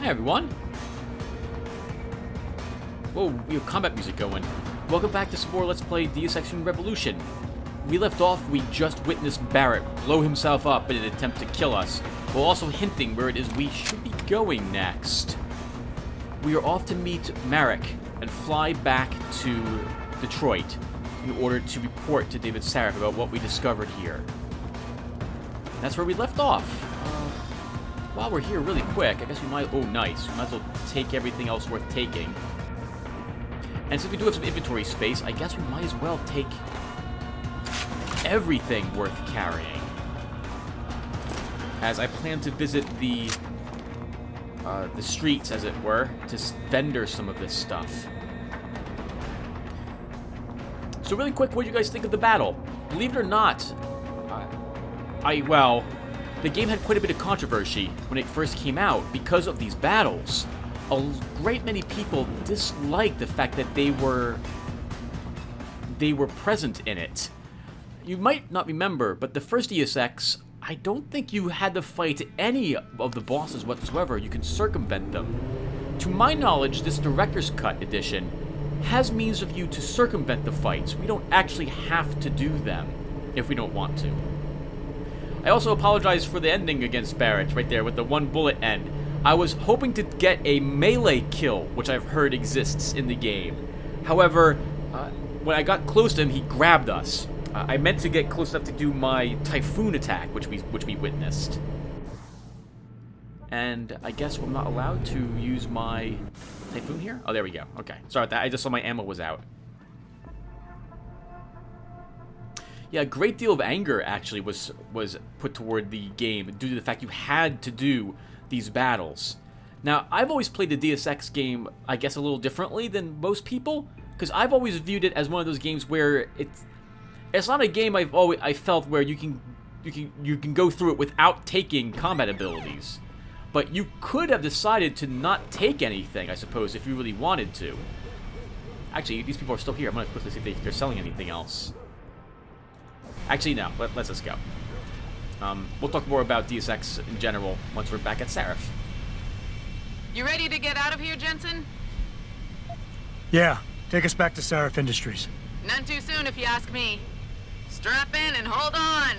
Hey everyone! Whoa, we have combat music going. Welcome back to some more Let's Play Deus Ex Revolution. We left off, we just witnessed Barrett blow himself up in an attempt to kill us, while also hinting where it is we should be going next. We are off to meet Marek and fly back to Detroit in order to report to David Sarif about what we discovered here. That's where we left off. While we're here really quick, I guess we might... Oh, nice. We might as well take everything else worth taking. And since we do have some inventory space, I guess we might as well take everything worth carrying. As I plan to visit the streets, as it were, to vendor some of this stuff. So really quick, what do you guys think of the battle? Believe it or not, well, the game had quite a bit of controversy when it first came out because of these battles. A great many people disliked the fact that they were present in it. You might not remember, but the first Deus Ex, I don't think you had to fight any of the bosses whatsoever. You can circumvent them. To my knowledge, this Director's Cut edition has means of you to circumvent the fights. We don't actually have to do them if we don't want to. I also apologize for the ending against Barrett right there with the one bullet end. I was hoping to get a melee kill, which I've heard exists in the game. However, when I got close to him, he grabbed us. I meant to get close enough to do my Typhoon attack, which we witnessed. And I guess I'm not allowed to use my Typhoon here? Oh, there we go. Okay. Sorry about that. I just saw my ammo was out. Yeah, a great deal of anger actually was put toward the game due to the fact you had to do these battles. Now, I've always played the Deus Ex game, I guess, a little differently than most people, because I've always viewed it as one of those games where it's not a game I felt where you can go through it without taking combat abilities. But you could have decided to not take anything, I suppose, if you really wanted to. Actually, these people are still here. I'm going to quickly see if they're selling anything else. Actually, no. Let's just go. We'll talk more about Deus Ex in general once we're back at Sarif. You ready to get out of here, Jensen? Yeah. Take us back to Sarif Industries. None too soon, if you ask me. Strap in and hold on.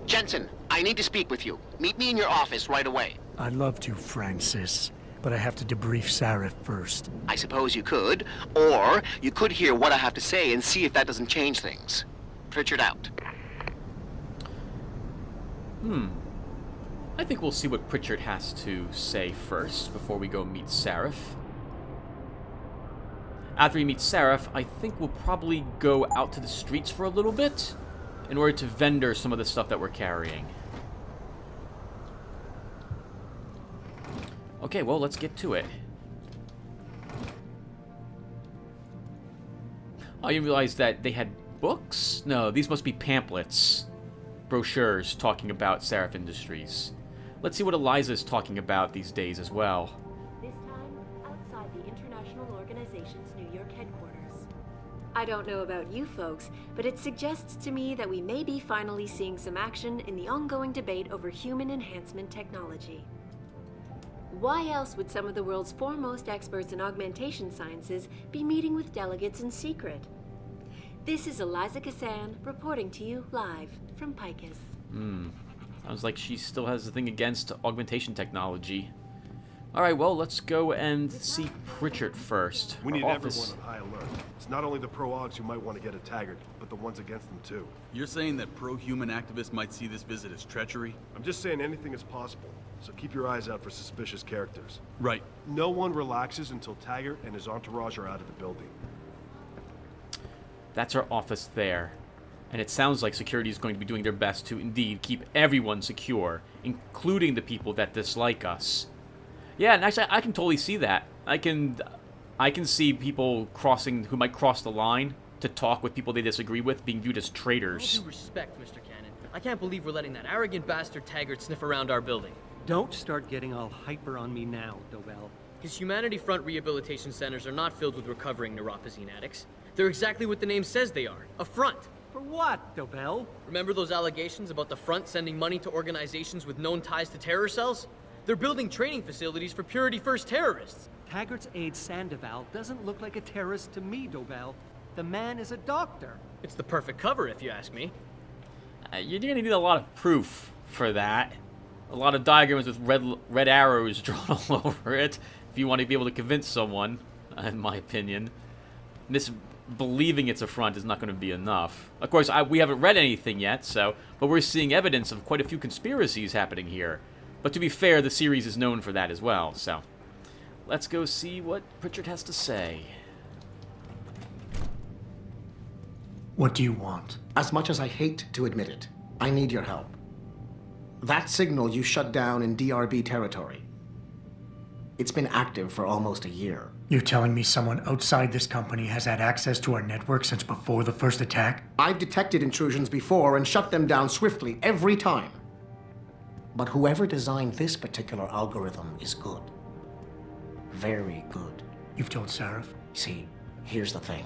Jensen, I need to speak with you. Meet me in your office right away. I'd love to, Francis, but I have to debrief Sarif first. I suppose you could, or you could hear what I have to say and see if that doesn't change things. Pritchard out. I think we'll see what Pritchard has to say first before we go meet Sarif. After we meet Sarif, I think we'll probably go out to the streets for a little bit in order to vendor some of the stuff that we're carrying. Okay, well, let's get to it. Oh, you realize that they had books? No, these must be pamphlets. Brochures talking about Sarif Industries. Let's see what Eliza's talking about these days as well. This time, outside the International Organization's New York headquarters. I don't know about you folks, but it suggests to me that we may be finally seeing some action in the ongoing debate over human enhancement technology. Why else would some of the world's foremost experts in augmentation sciences be meeting with delegates in secret? This is Eliza Kassan reporting to you live from Picus. Sounds like she still has a thing against augmentation technology. Alright, well, let's go and see Pritchard first. We need Our everyone office. on high alert. It's not only the pro-augs who might want to get at Taggart, but the ones against them too. You're saying that pro-human activists might see this visit as treachery? I'm just saying anything is possible, so keep your eyes out for suspicious characters. Right. No one relaxes until Taggart and his entourage are out of the building. That's our office there. And it sounds like security is going to be doing their best to indeed keep everyone secure, including the people that dislike us. Yeah, and actually I can totally see that. I can see people who might cross the line to talk with people they disagree with being viewed as traitors. All due respect, Mr. Cannon. I can't believe we're letting that arrogant bastard Taggart sniff around our building. Don't start getting all hyper on me now, Dobell. His Humanity Front rehabilitation centers are not filled with recovering neuropozyne addicts. They're exactly what the name says they are, a front. For what, Dobell? Remember those allegations about the front sending money to organizations with known ties to terror cells? They're building training facilities for Purity First terrorists. Taggart's aide Sandoval doesn't look like a terrorist to me, Dobell. The man is a doctor. It's the perfect cover, if you ask me. You're going to need a lot of proof for that. A lot of diagrams with red arrows drawn all over it, if you want to be able to convince someone, in my opinion. Believing it's a front is not going to be enough. Of course, we haven't read anything yet, but we're seeing evidence of quite a few conspiracies happening here. But to be fair, the series is known for that as well, so let's go see what Pritchard has to say. What do you want? As much as I hate to admit it, I need your help. That signal you shut down in DRB territory. It's been active for almost a year. You're telling me someone outside this company has had access to our network since before the first attack? I've detected intrusions before and shut them down swiftly every time. But whoever designed this particular algorithm is good. Very good. You've told Sarif? See, here's the thing.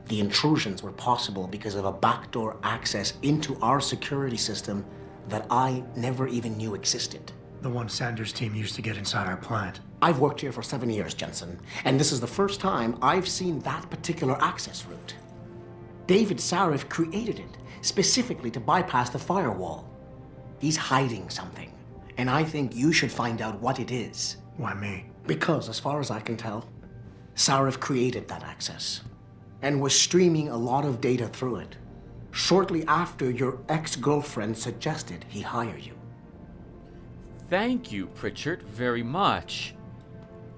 The intrusions were possible because of a backdoor access into our security system that I never even knew existed. The one Sanders' team used to get inside our plant. I've worked here for 7 years, Jensen, and this is the first time I've seen that particular access route. David Sarif created it specifically to bypass the firewall. He's hiding something, and I think you should find out what it is. Why me? Because, as far as I can tell, Sarif created that access and was streaming a lot of data through it shortly after your ex-girlfriend suggested he hire you. Thank you, Pritchard, very much.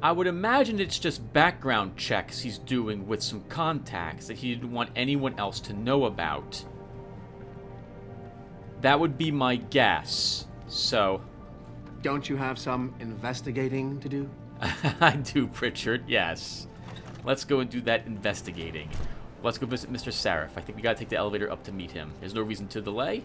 I would imagine it's just background checks he's doing with some contacts that he didn't want anyone else to know about. That would be my guess, so... Don't you have some investigating to do? I do, Pritchard, yes. Let's go and do that investigating. Let's go visit Mr. Sarif. I think we gotta take the elevator up to meet him. There's no reason to delay.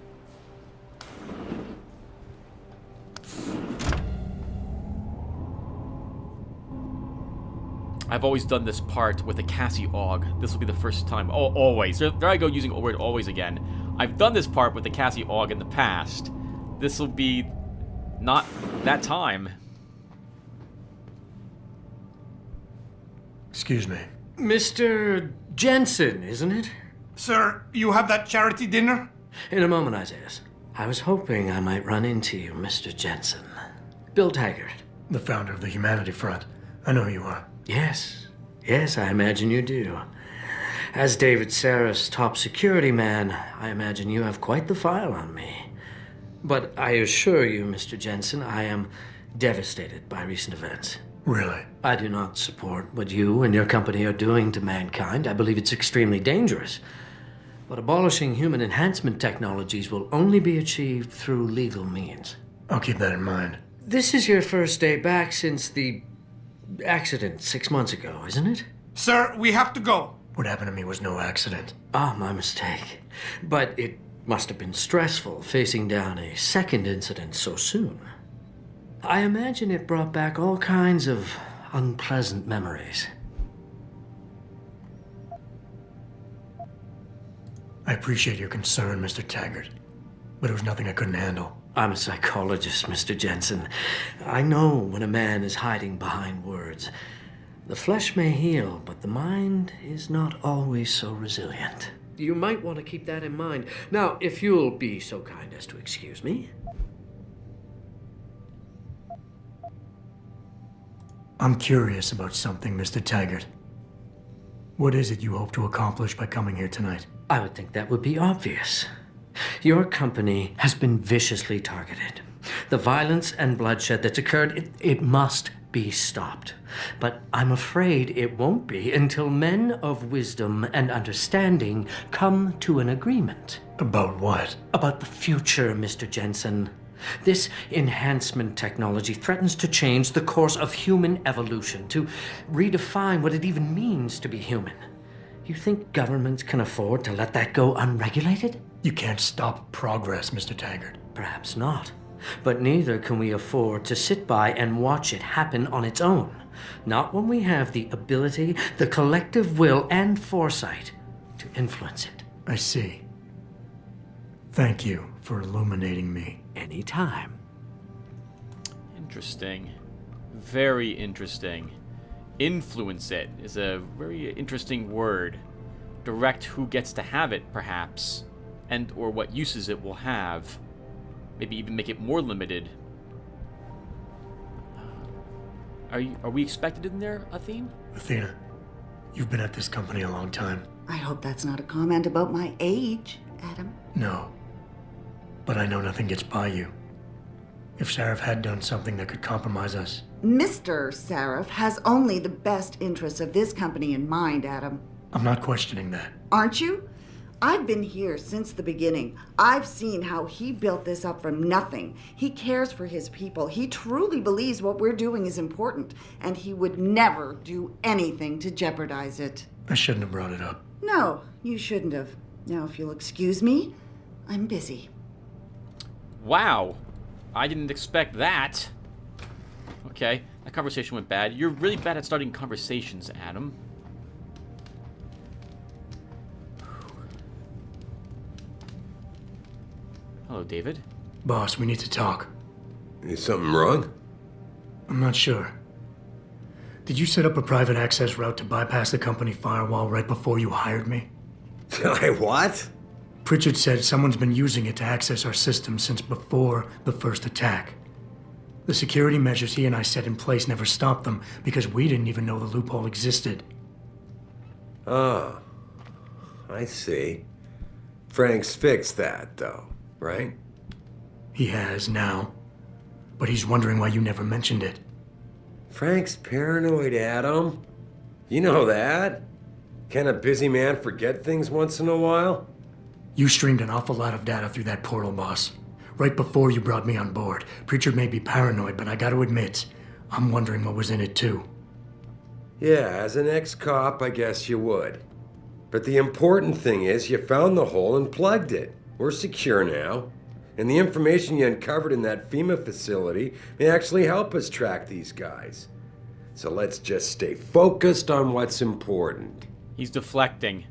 I've always done this part with a Cassie Aug. This will be the first time. Oh, always. There I go using the word always again. I've done this part with the Cassie Aug in the past. This will be not that time. Excuse me. Mr. Jensen, isn't it? Sir, you have that charity dinner? In a moment, Isaiah. I was hoping I might run into you, Mr. Jensen. Bill Taggart. The founder of the Humanity Front. I know who you are. Yes, I imagine you do. As David Sarif's top security man, I imagine you have quite the file on me. But I assure you, Mr. Jensen, I am devastated by recent events. Really? I do not support what you and your company are doing to mankind. I believe it's extremely dangerous. But abolishing human enhancement technologies will only be achieved through legal means. I'll keep that in mind. This is your first day back since the accident 6 months ago, isn't it? Sir, we have to go. What happened to me was no accident. Ah, my mistake. But it must have been stressful facing down a second incident so soon. I imagine it brought back all kinds of unpleasant memories. I appreciate your concern, Mr. Taggart, but it was nothing I couldn't handle. I'm a psychologist, Mr. Jensen. I know when a man is hiding behind words. The flesh may heal, but the mind is not always so resilient. You might want to keep that in mind. Now, if you'll be so kind as to excuse me. I'm curious about something, Mr. Taggart. What is it you hope to accomplish by coming here tonight? I would think that would be obvious. Your company has been viciously targeted. The violence and bloodshed that's occurred, it must be stopped. But I'm afraid it won't be until men of wisdom and understanding come to an agreement. About what? About the future, Mr. Jensen. This enhancement technology threatens to change the course of human evolution, to redefine what it even means to be human. You think governments can afford to let that go unregulated? You can't stop progress, Mr. Taggart. Perhaps not. But neither can we afford to sit by and watch it happen on its own. Not when we have the ability, the collective will, and foresight to influence it. I see. Thank you for illuminating me. Anytime. Interesting. Very interesting. Influence it is a very interesting word. Direct who gets to have it, perhaps, and or what uses it will have. Maybe even make it more limited. Are we expected in there, Athene? Athena, you've been at this company a long time. I hope that's not a comment about my age, Adam. No. But I know nothing gets by you. If Sarif had done something that could compromise us... Mr. Sarif has only the best interests of this company in mind, Adam. I'm not questioning that. Aren't you? I've been here since the beginning. I've seen how he built this up from nothing. He cares for his people. He truly believes what we're doing is important, and he would never do anything to jeopardize it. I shouldn't have brought it up. No, you shouldn't have. Now, if you'll excuse me, I'm busy. Wow. I didn't expect that. Okay, that conversation went bad. You're really bad at starting conversations, Adam. Hello, David. Boss, we need to talk. Is something wrong? I'm not sure. Did you set up a private access route to bypass the company firewall right before you hired me? What? Pritchard said someone's been using it to access our system since before the first attack. The security measures he and I set in place never stopped them because we didn't even know the loophole existed. Oh, I see. Frank's fixed that, though, right? He has now, but he's wondering why you never mentioned it. Frank's paranoid, Adam. You know that. Can a busy man forget things once in a while? You streamed an awful lot of data through that portal, boss. Right before you brought me on board. Pritchard may be paranoid, but I gotta admit, I'm wondering what was in it too. Yeah, as an ex-cop, I guess you would. But the important thing is you found the hole and plugged it. We're secure now. And the information you uncovered in that FEMA facility may actually help us track these guys. So let's just stay focused on what's important. He's deflecting.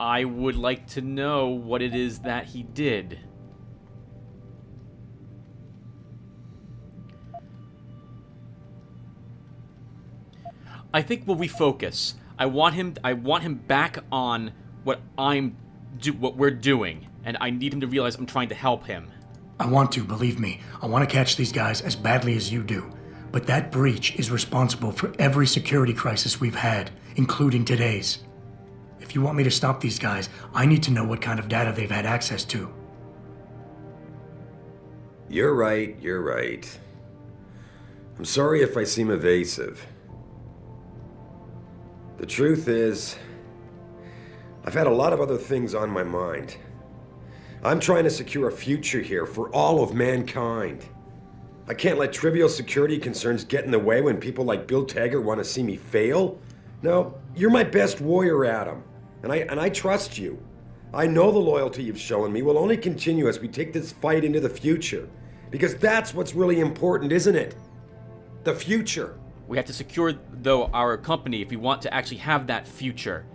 I would like to know what it is that he did. I think we'll refocus. I want him back on what we're doing, and I need him to realize I'm trying to help him. I want to, believe me. I want to catch these guys as badly as you do. But that breach is responsible for every security crisis we've had, including today's. If you want me to stop these guys, I need to know what kind of data they've had access to. You're right, you're right. I'm sorry if I seem evasive. The truth is, I've had a lot of other things on my mind. I'm trying to secure a future here for all of mankind. I can't let trivial security concerns get in the way when people like Bill Taggart want to see me fail. No, you're my best warrior, Adam. And I trust you. I know the loyalty you've shown me will only continue as we take this fight into the future. Because that's what's really important, isn't it? The future. We have to secure, though, our company if we want to actually have that future.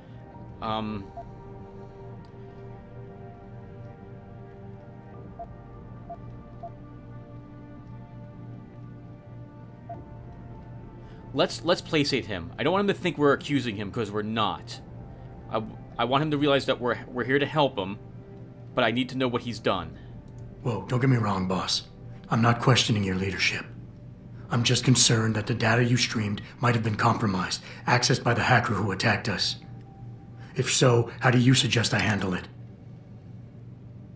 Let's placate him. I don't want him to think we're accusing him, because we're not. I want him to realize that we're here to help him, but I need to know what he's done. Whoa, don't get me wrong, boss. I'm not questioning your leadership. I'm just concerned that the data you streamed might have been compromised, accessed by the hacker who attacked us. If so, how do you suggest I handle it?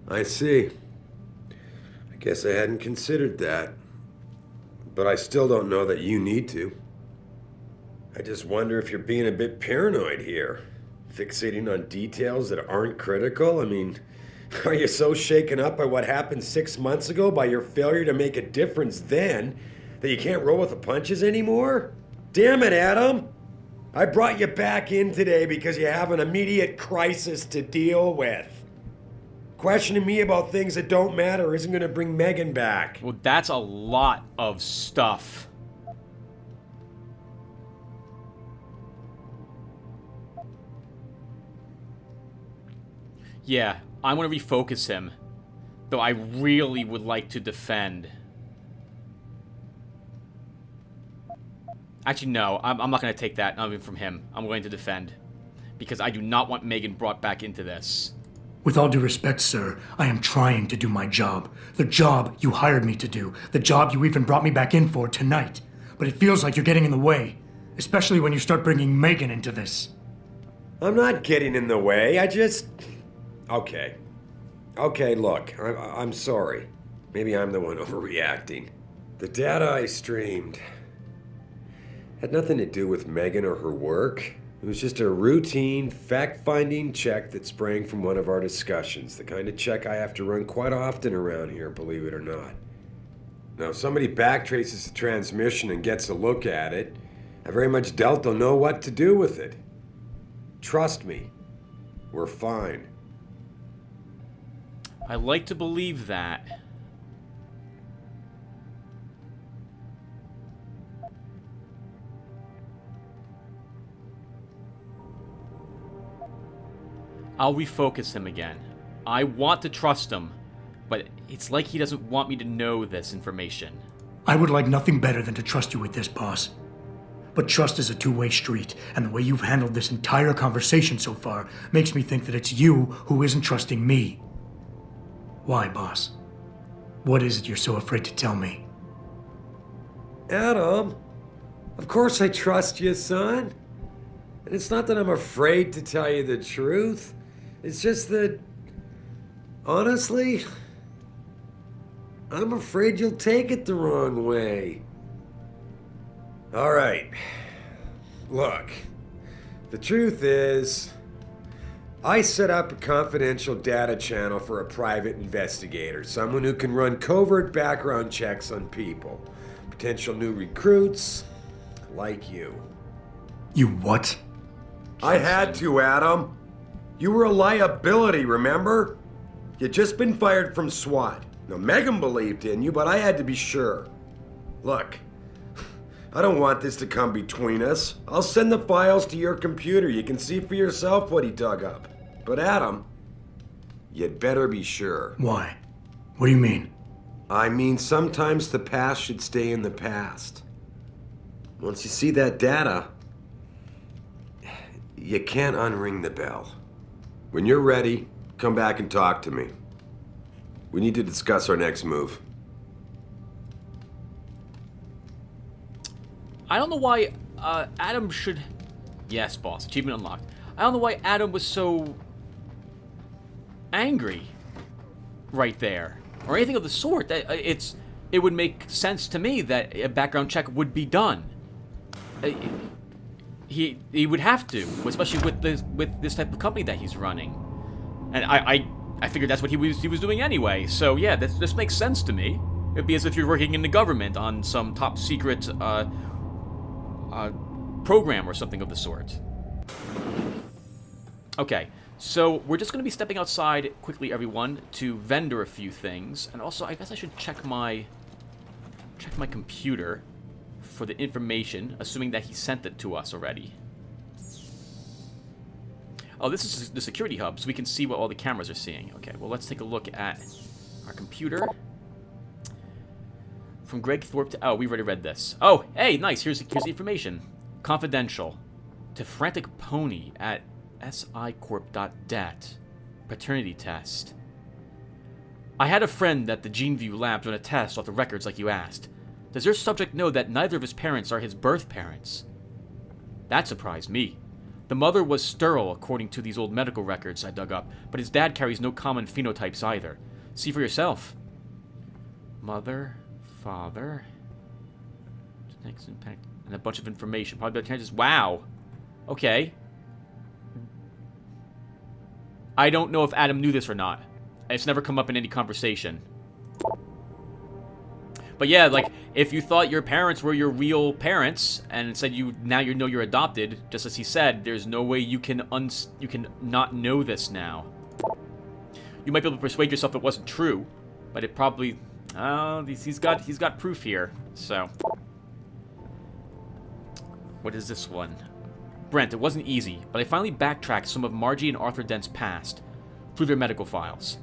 I see. I guess I hadn't considered that. But I still don't know that you need to. I just wonder if you're being a bit paranoid here. Fixating on details that aren't critical? I mean, are you so shaken up by what happened 6 months ago, by your failure to make a difference then, that you can't roll with the punches anymore? Damn it, Adam! I brought you back in today because you have an immediate crisis to deal with. Questioning me about things that don't matter isn't going to bring Megan back. Well, that's a lot of stuff. Yeah, I want to refocus him. Though I really would like to defend. Actually, no. I'm not going to take that, not even from him. I'm going to defend. Because I do not want Megan brought back into this. With all due respect, sir, I am trying to do my job. The job you hired me to do. The job you even brought me back in for tonight. But it feels like you're getting in the way. Especially when you start bringing Megan into this. I'm not getting in the way. I just... Okay. Okay, look. I'm sorry. Maybe I'm the one overreacting. The data I streamed had nothing to do with Megan or her work. It was just a routine, fact-finding check that sprang from one of our discussions. The kind of check I have to run quite often around here, believe it or not. Now, if somebody backtraces the transmission and gets a look at it, I very much doubt they'll know what to do with it. Trust me, we're fine. I like to believe that. I'll refocus him again. I want to trust him, but it's like he doesn't want me to know this information. I would like nothing better than to trust you with this, boss. But trust is a two-way street, and the way you've handled this entire conversation so far makes me think that it's you who isn't trusting me. Why, boss? What is it you're so afraid to tell me? Adam, of course I trust you, son. And it's not that I'm afraid to tell you the truth. It's just that, honestly, I'm afraid you'll take it the wrong way. All right. Look, the truth is, I set up a confidential data channel for a private investigator, someone who can run covert background checks on people, potential new recruits, like you. You what? I had to, Adam. You were a liability, remember? You'd just been fired from SWAT. Now, Megan believed in you, but I had to be sure. Look, I don't want this to come between us. I'll send the files to your computer. You can see for yourself what he dug up. But Adam, you'd better be sure. Why? What do you mean? I mean, sometimes the past should stay in the past. Once you see that data, you can't unring the bell. When you're ready, come back and talk to me. We need to discuss our next move. I don't know why Adam should... Yes, boss. Achievement unlocked. I don't know why Adam was so angry right there. Or anything of the sort. It would make sense to me that a background check would be done. He would have to, especially with this type of company that he's running. And I figured that's what he was doing anyway. So yeah, this makes sense to me. It'd be as if you're working in the government on some top secret program or something of the sort. Okay, so we're just going to be stepping outside quickly, everyone, to vendor a few things, and also I guess I should check my computer for the information, assuming that he sent it to us already. Oh, this is the security hub, so we can see what all the cameras are seeing. Okay, well, let's take a look at our computer. From Greg Thorpe to... Oh, we already read this. Oh, hey, nice. Here's the information. Confidential. To Frantic Pony at sicorp.det. Paternity test. I had a friend that the GeneView labs run a test off the records like you asked. Does your subject know that neither of his parents are his birth parents? That surprised me. The mother was sterile, according to these old medical records I dug up, but his dad carries no common phenotypes either. See for yourself. Mother, father, next impact, and a bunch of information. Probably just wow. Okay. I don't know if Adam knew this or not. It's never come up in any conversation. But yeah, like, if you thought your parents were your real parents, and said now you know you're adopted, just as he said, there's no way you can not know this now. You might be able to persuade yourself it wasn't true, but it probably, he's got proof here. So, what is this one? Brent, it wasn't easy, but I finally backtracked some of Margie and Arthur Dent's past through their medical files.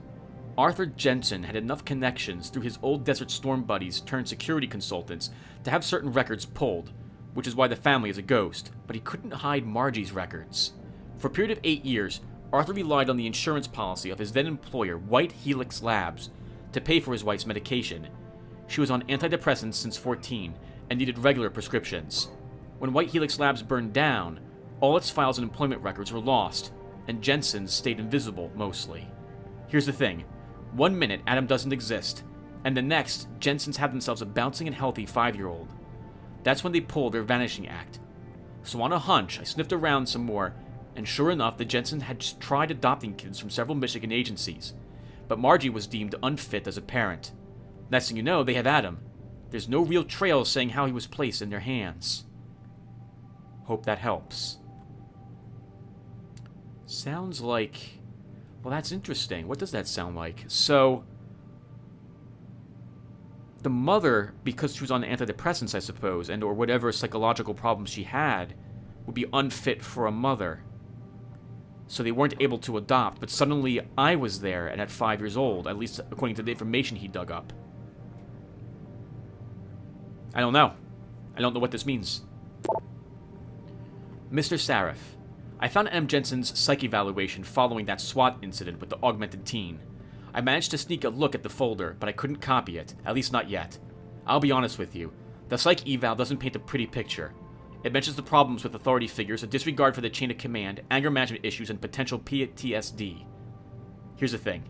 Arthur Jensen had enough connections through his old Desert Storm buddies turned security consultants to have certain records pulled, which is why the family is a ghost, but he couldn't hide Margie's records. For a period of 8 years, Arthur relied on the insurance policy of his then employer, White Helix Labs, to pay for his wife's medication. She was on antidepressants since 14 and needed regular prescriptions. When White Helix Labs burned down, all its files and employment records were lost, and Jensen's stayed invisible mostly. Here's the thing. 1 minute, Adam doesn't exist, and the next, Jensen's have themselves a bouncing and healthy 5-year-old. That's when they pulled their vanishing act. So on a hunch, I sniffed around some more, and sure enough, the Jensen had just tried adopting kids from several Michigan agencies, but Margie was deemed unfit as a parent. Next thing you know, they have Adam. There's no real trail saying how he was placed in their hands. Hope that helps. Sounds like... Well, that's interesting. What does that sound like? So, the mother, because she was on antidepressants, I suppose, and or whatever psychological problems she had, would be unfit for a mother. So they weren't able to adopt, but suddenly I was there and at 5 years old, at least according to the information he dug up. I don't know. I don't know what this means. Mr. Sarif, I found M. Jensen's psych evaluation following that SWAT incident with the augmented teen. I managed to sneak a look at the folder, but I couldn't copy it, at least not yet. I'll be honest with you, the psych eval doesn't paint a pretty picture. It mentions the problems with authority figures, a disregard for the chain of command, anger management issues, and potential PTSD. Here's the thing.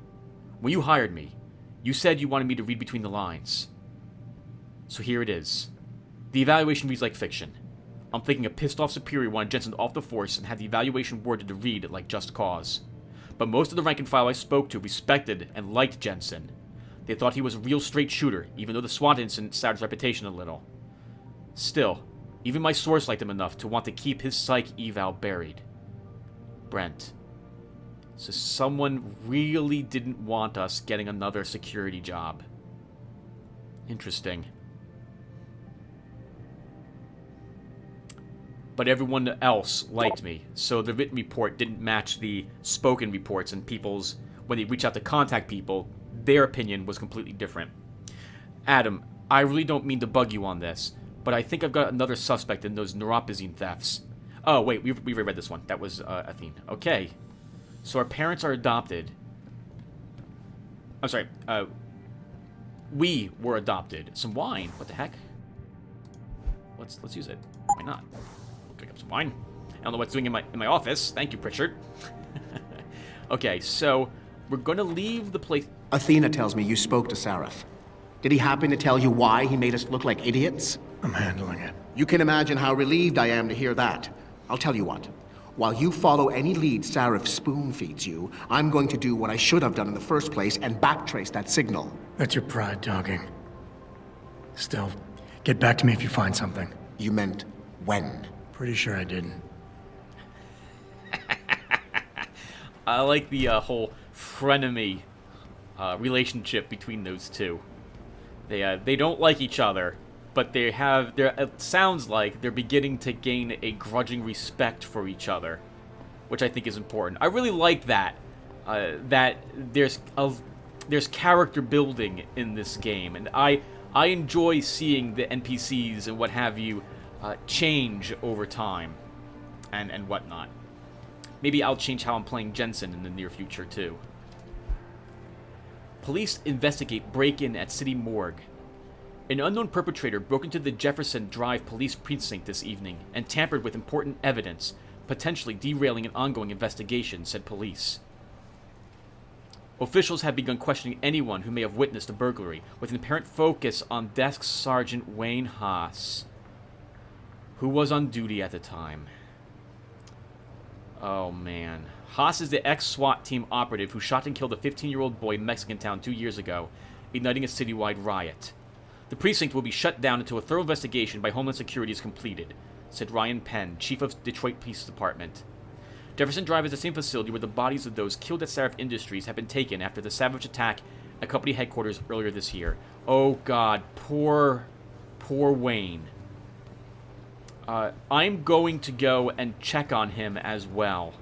When you hired me, you said you wanted me to read between the lines. So here it is. The evaluation reads like fiction. I'm thinking a pissed-off superior wanted Jensen off the force and had the evaluation worded to read like just cause. But most of the rank and file I spoke to respected and liked Jensen. They thought he was a real straight shooter, even though the SWAT incident soured his reputation a little. Still, even my source liked him enough to want to keep his psych eval buried. Brent. So someone really didn't want us getting another security job. Interesting. But everyone else liked me, so the written report didn't match the spoken reports, and people's, when they reach out to contact people, their opinion was completely different. Adam, I really don't mean to bug you on this, but I think I've got another suspect in those neuropozyne thefts. Oh, wait, we already read this one. That was Athene. Okay. So our parents are adopted. I'm sorry, we were adopted. Some wine. What the heck? Let's use it. Why not? Pick up some wine. I don't know what's doing in my office. Thank you, Pritchard. Okay, so we're gonna leave the place. Athena tells me you spoke to Sarif. Did he happen to tell you why he made us look like idiots? I'm handling it. You can imagine how relieved I am to hear that. I'll tell you what. While you follow any lead Sarif spoon feeds you, I'm going to do what I should have done in the first place and backtrace that signal. That's your pride talking. Still, get back to me if you find something. You meant when? Pretty sure I didn't. I like the whole frenemy relationship between those two. They don't like each other, but it sounds like they're beginning to gain a grudging respect for each other, which I think is important. I really like that. That there's character building in this game, and I enjoy seeing the NPCs and what have you change over time, and whatnot. Maybe I'll change how I'm playing Jensen in the near future too. Police investigate break-in at City Morgue. An unknown perpetrator broke into the Jefferson Drive police precinct this evening and tampered with important evidence, potentially derailing an ongoing investigation, said police. Officials have begun questioning anyone who may have witnessed the burglary, with an apparent focus on Desk Sergeant Wayne Haas, who was on duty at the time. Oh, man. Haas is the ex-SWAT team operative who shot and killed a 15-year-old boy in Mexican Town 2 years ago, igniting a citywide riot. The precinct will be shut down until a thorough investigation by Homeland Security is completed, said Ryan Penn, chief of Detroit Police Department. Jefferson Drive is the same facility where the bodies of those killed at Sarif Industries have been taken after the savage attack at company headquarters earlier this year. Oh, God. Poor Wayne. I'm going to go and check on him as well.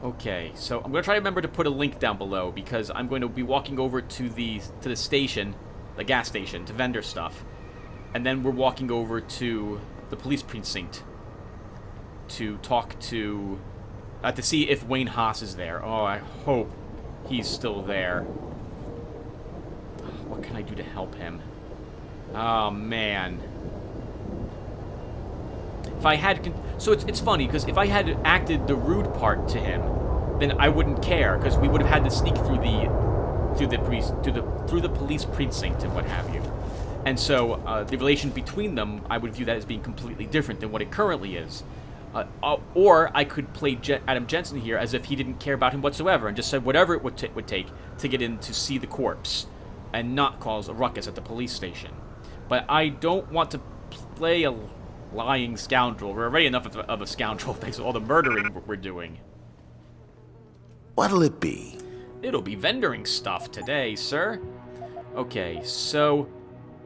Okay, so I'm going to try to remember to put a link down below, because I'm going to be walking over to the station, the gas station, to vendor stuff. And then we're walking over to the police precinct to talk to see if Wayne Haas is there. Oh, I hope he's still there. What can I do to help him? Oh, man. If I had... So it's funny, because if I had acted the rude part to him, then I wouldn't care, because we would have had to sneak through the police precinct and what have you. And so the relation between them, I would view that as being completely different than what it currently is. Or I could play Adam Jensen here as if he didn't care about him whatsoever and just said whatever it would take to get in to see the corpse and not cause a ruckus at the police station. But I don't want to play a lying scoundrel. We're already enough of a scoundrel thanks to all the murdering we're doing. What'll it be? It'll be vendoring stuff today, sir. Okay, so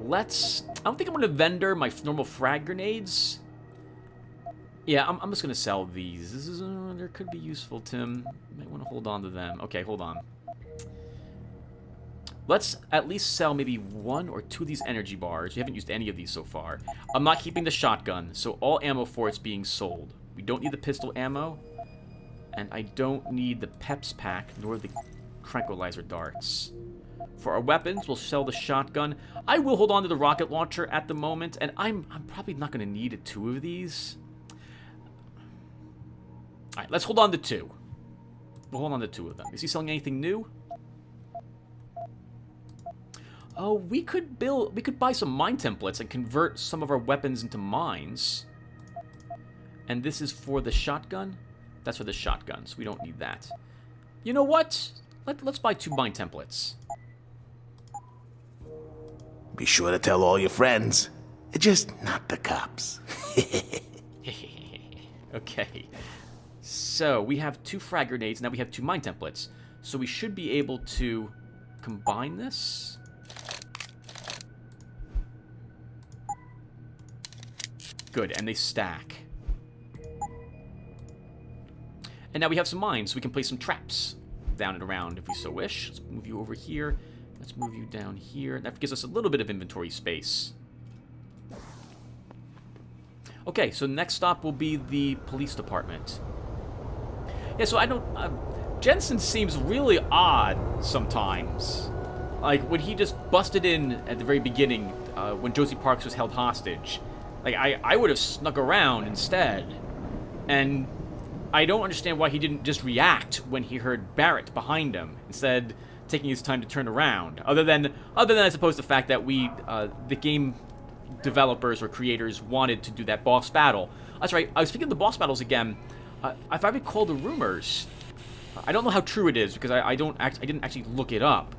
let's... I don't think I'm going to vendor my normal frag grenades. Yeah, I'm just going to sell these. This is, they could be useful, Tim. Might want to hold on to them. Okay, hold on. Let's at least sell maybe 1 or 2 of these energy bars. We haven't used any of these so far. I'm not keeping the shotgun, so all ammo for it's being sold. We don't need the pistol ammo, and I don't need the Peps pack nor the tranquilizer darts. For our weapons, we'll sell the shotgun. I will hold on to the rocket launcher at the moment, and I'm probably not going to need 2 of these. Alright, let's hold on to 2. We'll hold on to 2 of them. Is he selling anything new? Oh, we could buy some mine templates and convert some of our weapons into mines. And this is for the shotgun? That's for the shotguns. We don't need that. You know what? Let's buy 2 mine templates. Be sure to tell all your friends. Just not the cops. Okay. So, we have 2 frag grenades, now we have 2 mine templates. So we should be able to combine this. Good, and they stack. And now we have some mines, so we can place some traps down and around if we so wish. Let's move you over here. Let's move you down here. That gives us a little bit of inventory space. Okay, so next stop will be the police department. Yeah, so I don't... Jensen seems really odd sometimes. Like, when he just busted in at the very beginning, when Josie Parks was held hostage. Like, I would have snuck around instead. And I don't understand why he didn't just react when he heard Barrett behind him, instead taking his time to turn around. Other than I suppose the fact that the game developers or creators wanted to do that boss battle. That's right, I was speaking of the boss battles again. If I recall the rumors, I don't know how true it is because I didn't actually look it up.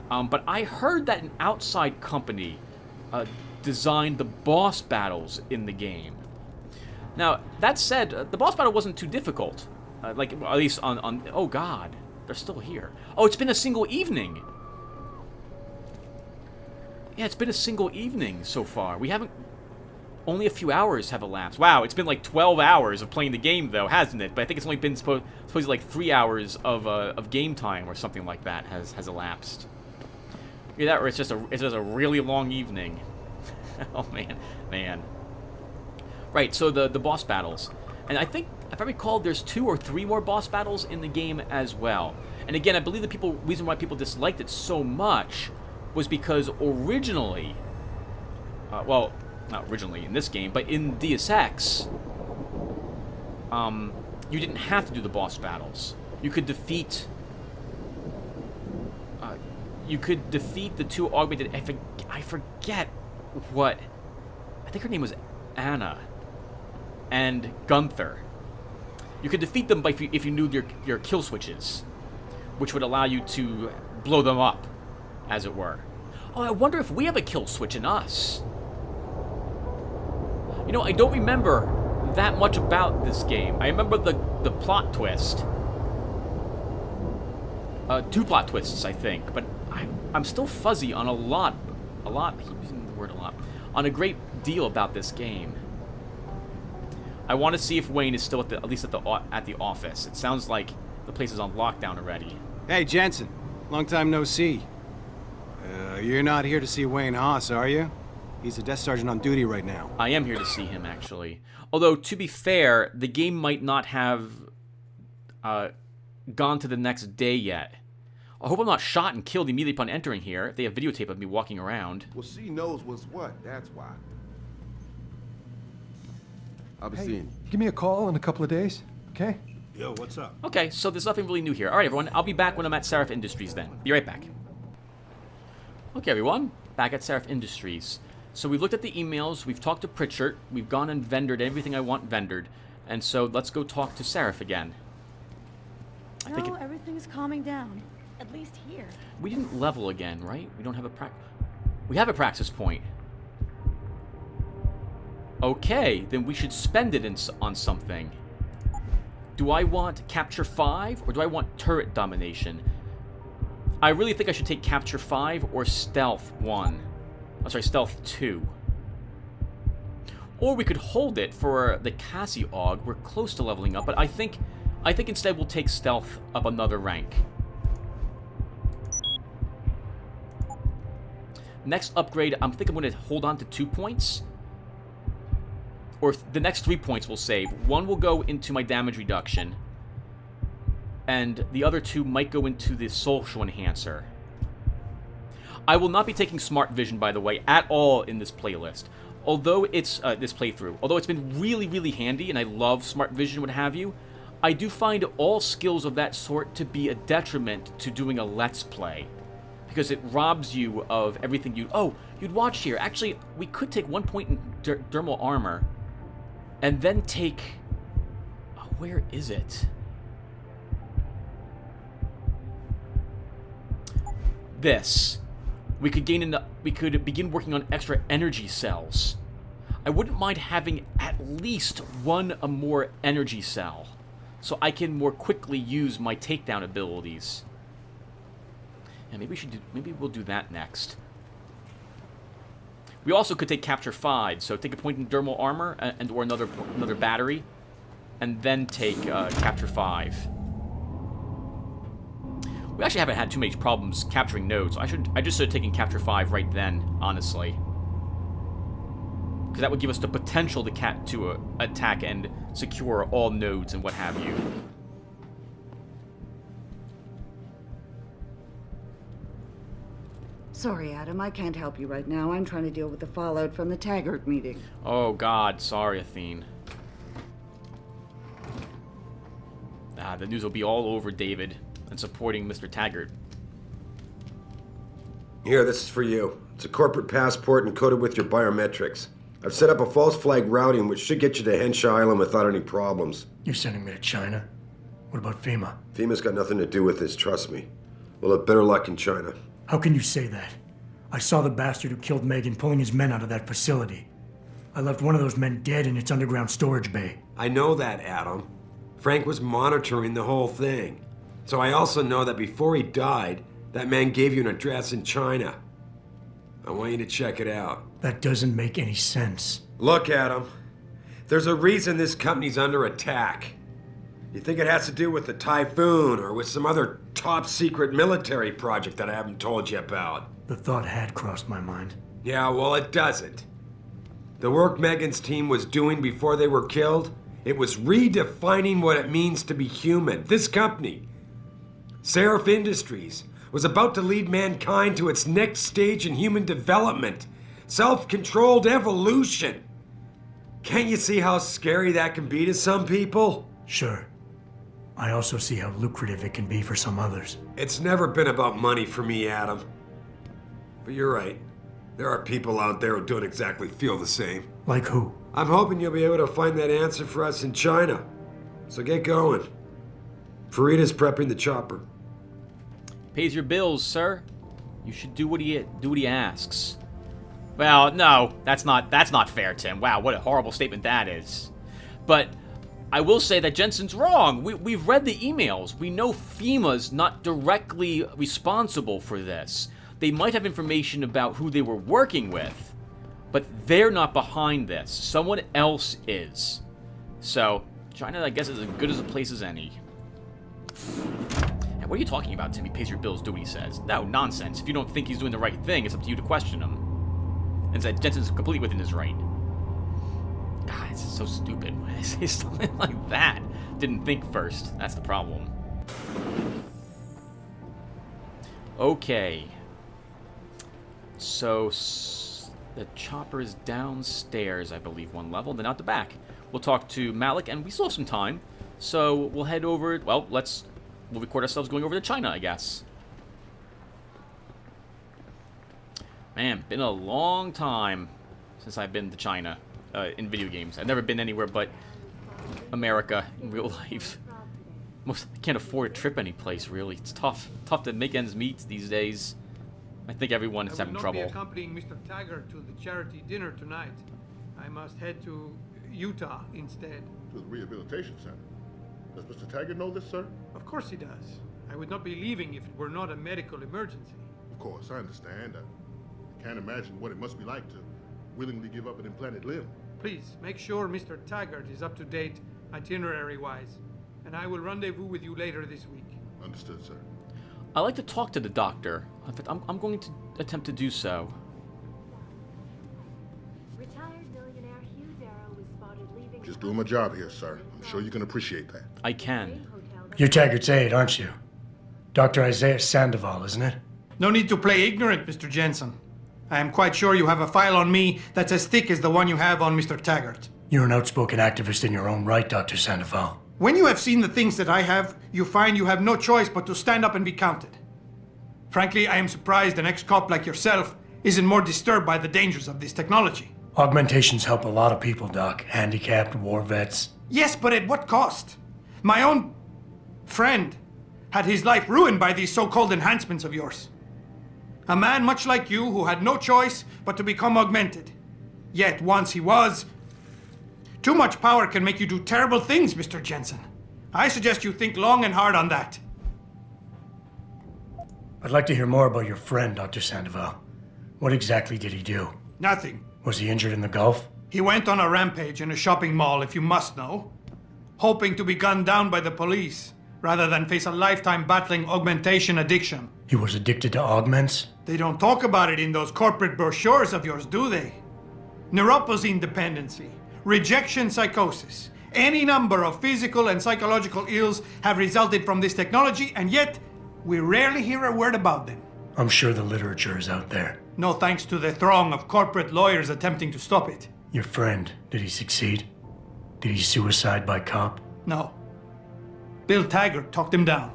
But I heard that an outside company designed the boss battles in the game. Now, that said, the boss battle wasn't too difficult. Like, at least on... Oh, God. They're still here. Oh, it's been a single evening. Yeah, it's been a single evening so far. We haven't... Only a few hours have elapsed. Wow, it's been like 12 hours of playing the game, though, hasn't it? But I think it's only been supposedly like 3 hours of game time or something like that has elapsed. Either that, or it's just a really long evening. Oh man. Right. So the boss battles, and I think if I recall, there's 2 or 3 more boss battles in the game as well. And again, I believe the reason why people disliked it so much was because originally, well, not originally in this game, but in Deus Ex, you didn't have to do the boss battles. You could defeat the 2 augmented. I forget what. I think her name was Anna and Gunther. You could defeat them if you knew your kill switches, which would allow you to blow them up, as it were. Oh, I wonder if we have a kill switch in us. You know, I don't remember that much about this game. I remember the plot twist. 2 plot twists, I think, but I'm still fuzzy on I keep using the word a lot, on a great deal about this game. I want to see if Wayne is still at least at the office. It sounds like the place is on lockdown already. Hey, Jensen. Long time no see. You're not here to see Wayne Haas, are you? He's a desk sergeant on duty right now. I am here to see him, actually. Although, to be fair, the game might not have gone to the next day yet. I hope I'm not shot and killed immediately upon entering here. If they have videotape of me walking around. Well, she knows what's what, that's why. I'll be seeing you. Give me a call in a couple of days, okay? Yo, what's up? Okay, so there's nothing really new here. Alright, everyone, I'll be back when I'm at Seraph Industries then. Be right back. Okay, everyone, back at Seraph Industries. So we've looked at the emails, we've talked to Pritchard, we've gone and vendored everything I want vendored. And so let's go talk to Seraph again. No, everything's calming down. At least here. We didn't level again, right? We don't have we have a praxis point. Okay, then we should spend it on something. Do I want Capture 5 or do I want Turret Domination? I really think I should take Capture 5 or Stealth 1. I'm sorry, Stealth 2. Or we could hold it for the Cassie Aug. We're close to leveling up, but I think instead we'll take Stealth up another rank. Next upgrade, I think I'm going to hold on to 2 points. Or the next 3 points we'll save. 1 will go into my damage reduction. And the other 2 might go into the social enhancer. I will not be taking Smart Vision, by the way, at all in this playlist. Although it's, this playthrough. Although it's been really, really handy, and I love Smart Vision, what have you, I do find all skills of that sort to be a detriment to doing a Let's Play. Because it robs you of everything you'd watch here. Actually, we could take 1 point in dermal armor. And then take... Oh, where is it? This. We could begin working on extra energy cells. I wouldn't mind having at least 1 more energy cell. So I can more quickly use my takedown abilities. Yeah, maybe we'll do that next. We also could take Capture 5, so take a point in dermal armor or another battery, and then take Capture 5. We actually haven't had too many problems capturing nodes. I just should have taken Capture 5 right then, honestly, because that would give us the potential to attack and secure all nodes and what have you. Sorry, Adam, I can't help you right now. I'm trying to deal with the fallout from the Taggart meeting. Oh, God. Sorry, Athene. The news will be all over David and supporting Mr. Taggart. Here, this is for you. It's a corporate passport encoded with your biometrics. I've set up a false flag routing which should get you to Henshaw Island without any problems. You're sending me to China? What about FEMA? FEMA's got nothing to do with this, trust me. We'll have better luck in China. How can you say that? I saw the bastard who killed Megan pulling his men out of that facility. I left one of those men dead in its underground storage bay. I know that, Adam. Frank was monitoring the whole thing. So I also know that before he died, that man gave you an address in China. I want you to check it out. That doesn't make any sense. Look, Adam. There's a reason this company's under attack. You think it has to do with the Typhoon or with some other top-secret military project that I haven't told you about? The thought had crossed my mind. Yeah, well, it doesn't. The work Megan's team was doing before they were killed, It was redefining what it means to be human. This company, Seraph Industries, was about to lead mankind to its next stage in human development. Self-controlled evolution. Can't you see how scary that can be to some people? Sure. I also see how lucrative it can be for some others. It's never been about money for me, Adam. But you're right. There are people out there who don't exactly feel the same. Like who? I'm hoping you'll be able to find that answer for us in China. So get going. Farida's prepping the chopper. Pays your bills, sir. You should do what he asks. Well, no, that's not fair, Tim. Wow, what a horrible statement that is. But I will say that Jensen's wrong. We've read the emails. We know FEMA's not directly responsible for this. They might have information about who they were working with, but they're not behind this. Someone else is. So, China, I guess, is as good as a place as any. And what are you talking about, Tim? He pays your bills, do what he says. No, nonsense. If you don't think he's doing the right thing, it's up to you to question him. And said Jensen's completely within his right. God, it's so stupid. Why did I say something like that? Didn't think first. That's the problem. Okay. So, the chopper is downstairs, I believe, one level, then out the back. We'll talk to Malik, and we still have some time. So, we'll head over, well, we'll record ourselves going over to China, I guess. Man, been a long time since I've been to China in video games. I've never been anywhere but America in real life. I can't afford a trip anyplace, really. It's tough to make ends meet these days. I think everyone is having trouble. I will not be accompanying Mr. Taggart to the charity dinner tonight. I must head to Utah instead. To the rehabilitation center. Does Mr. Taggart know this, sir? Of course he does. I would not be leaving if it were not a medical emergency. Of course, I understand. I can't imagine what it must be like to willingly give up an implanted limb. Please, make sure Mr. Taggart is up to date itinerary-wise, and I will rendezvous with you later this week. Understood, sir. I like to talk to the doctor. In fact, I'm going to attempt to do so. Retired millionaire Hugh Darrow was spotted leaving. Just doing my job here, sir. I'm sure you can appreciate that. I can. You're Taggart's aide, aren't you? Dr. Isaiah Sandoval, isn't it? No need to play ignorant, Mr. Jensen. I am quite sure you have a file on me that's as thick as the one you have on Mr. Taggart. You're an outspoken activist in your own right, Dr. Sandoval. When you have seen the things that I have, you find you have no choice but to stand up and be counted. Frankly, I am surprised an ex-cop like yourself isn't more disturbed by the dangers of this technology. Augmentations help a lot of people, Doc. Handicapped, war vets. Yes, but at what cost? My own friend had his life ruined by these so-called enhancements of yours. A man much like you who had no choice but to become augmented. Yet once he was... Too much power can make you do terrible things, Mr. Jensen. I suggest you think long and hard on that. I'd like to hear more about your friend, Dr. Sandoval. What exactly did he do? Nothing. Was he injured in the Gulf? He went on a rampage in a shopping mall, if you must know. Hoping to be gunned down by the police, rather than face a lifetime battling augmentation addiction. He was addicted to augments? They don't talk about it in those corporate brochures of yours, do they? Neuropathy dependency, rejection psychosis, any number of physical and psychological ills have resulted from this technology, and yet we rarely hear a word about them. I'm sure the literature is out there. No thanks to the throng of corporate lawyers attempting to stop it. Your friend, did he succeed? Did he suicide by cop? No. Bill Taggart talked him down.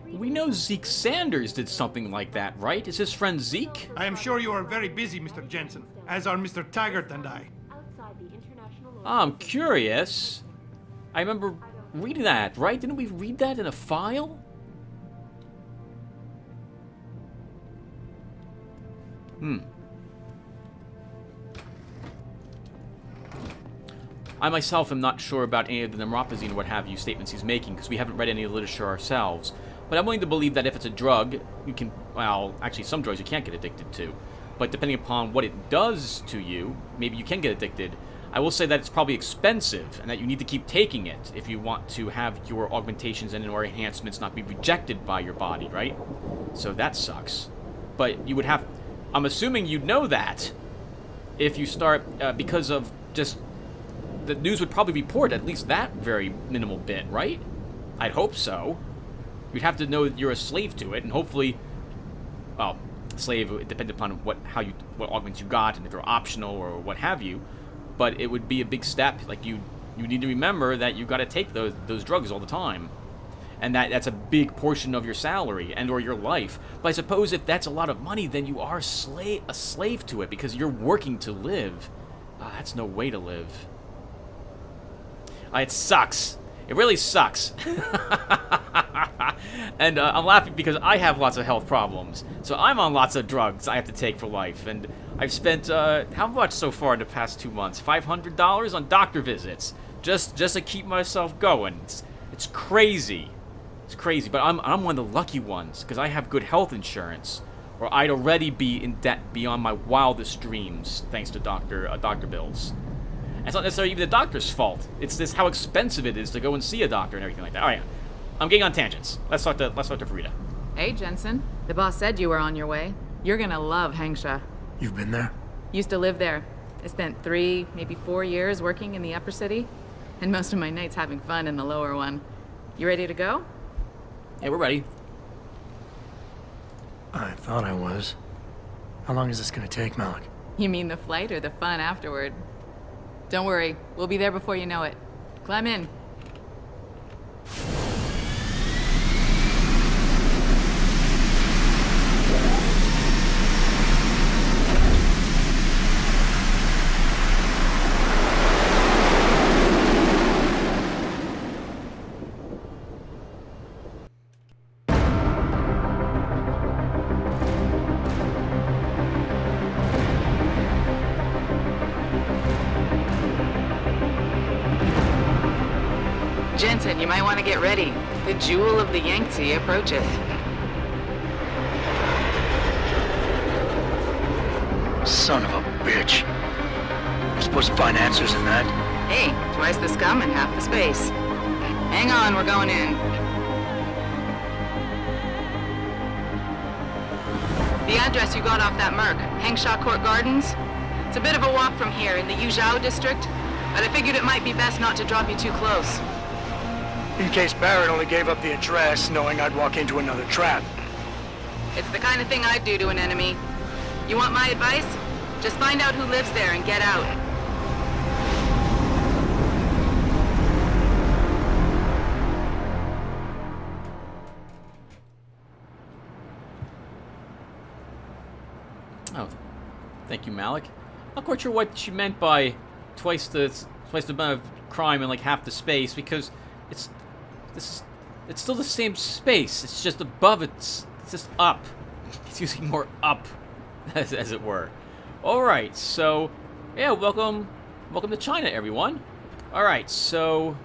We know Zeke Sanders did something like that, right? Is his friend Zeke? I am sure you are very busy, Mr. Jensen, as are Mr. Taggart and I. I'm curious. I remember reading that, right? Didn't we read that in a file? I myself am not sure about any of the neuropathy and what have you statements he's making, because we haven't read any of the literature ourselves. But I'm willing to believe that if it's a drug, you can, well, actually some drugs you can't get addicted to. But depending upon what it does to you, maybe you can get addicted. I will say that it's probably expensive, and that you need to keep taking it if you want to have your augmentations and or enhancements not be rejected by your body, right? So that sucks. But you would have, I'm assuming you'd know that if you start, because of just the news would probably report at least that very minimal bit, right? I'd hope so. You'd have to know that you're a slave to it, and hopefully, well, slave, it depends upon what augments you got, and if they're optional or what have you. But it would be a big step. Like, you need to remember that you got to take those drugs all the time. And that's a big portion of your salary and or your life. But I suppose if that's a lot of money, then you are a slave to it because you're working to live. That's no way to live. It sucks. It really sucks. And I'm laughing because I have lots of health problems. So I'm on lots of drugs I have to take for life. And I've spent, how much so far in the past 2 months? $500 on doctor visits. Just to keep myself going. It's crazy. It's crazy, but I'm one of the lucky ones because I have good health insurance, or I'd already be in debt beyond my wildest dreams thanks to doctor bills. And it's not necessarily even the doctor's fault. It's just how expensive it is to go and see a doctor and everything like that. All right, I'm getting on tangents. Let's talk to Frida. Hey, Jensen. The boss said you were on your way. You're gonna love Hengsha. You've been there? Used to live there. I spent 3, maybe 4 years working in the upper city, and most of my nights having fun in the lower one. You ready to go? Yeah, we're ready. I thought I was. How long is this gonna take, Malik? You mean the flight or the fun afterward? Don't worry, we'll be there before you know it. Climb in. Jensen, you might want to get ready. The jewel of the Yangtze approacheth. Son of a bitch. I'm supposed to find answers in that. Hey, twice the scum and half the space. Hang on, we're going in. The address you got off that Merc, Hengsha Court Gardens. It's a bit of a walk from here in the Yuzhou district, but I figured it might be best not to drop you too close. In case Barrett only gave up the address, knowing I'd walk into another trap. It's the kind of thing I'd do to an enemy. You want my advice? Just find out who lives there and get out. Oh, thank you, Malik. Not quite sure what she meant by twice the amount of crime and like half the space, because it's still the same space. It's just above it. It's just up. It's using more up, as it were. All right, so yeah, welcome to China, everyone. All right, so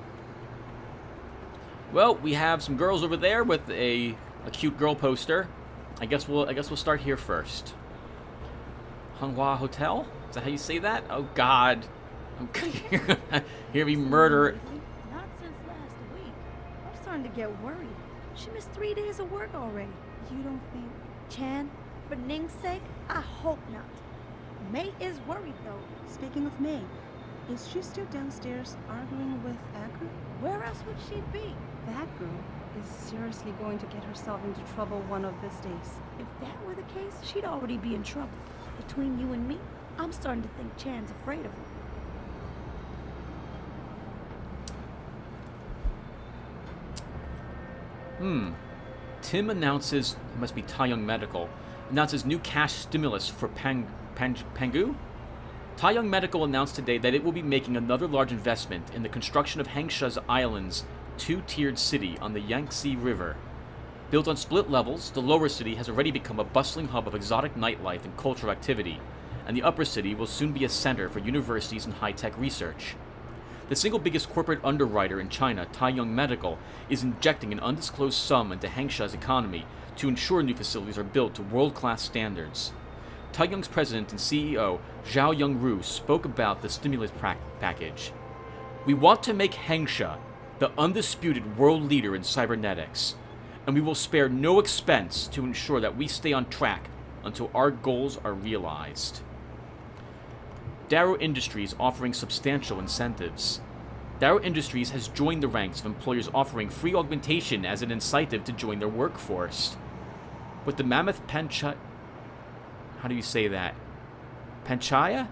well, we have some girls over there with a cute girl poster. I guess we'll start here first. Hanghua Hotel? Is that how you say that? Oh God, you're gonna hear me murder. Not since last week. I'm starting to get worried. She missed 3 days of work already. You don't think, Chan, for Ning's sake? I hope not. May is worried though. Speaking of May, is she still downstairs arguing with Acker? Where else would she be? That girl is seriously going to get herself into trouble one of these days. If that were the case, she'd already be in trouble. Between you and me, I'm starting to think Chan's afraid of her. Tim announces, it must be Taiyang Medical, announces new cash stimulus for Pangu? Taiyang Medical announced today that it will be making another large investment in the construction of Hengsha's Island's two-tiered city on the Yangtze River. Built on split levels, the lower city has already become a bustling hub of exotic nightlife and cultural activity, and the upper city will soon be a center for universities and high-tech research. The single biggest corporate underwriter in China, Taiyang Medical, is injecting an undisclosed sum into Hengsha's economy to ensure new facilities are built to world-class standards. Taiyang's president and CEO, Zhao Yongru, spoke about the stimulus package. "We want to make Hengsha the undisputed world leader in cybernetics, and we will spare no expense to ensure that we stay on track until our goals are realized." Darrow Industries offering substantial incentives. Darrow Industries has joined the ranks of employers offering free augmentation as an incentive to join their workforce. With the mammoth Panchaya... How do you say that? Panchaya?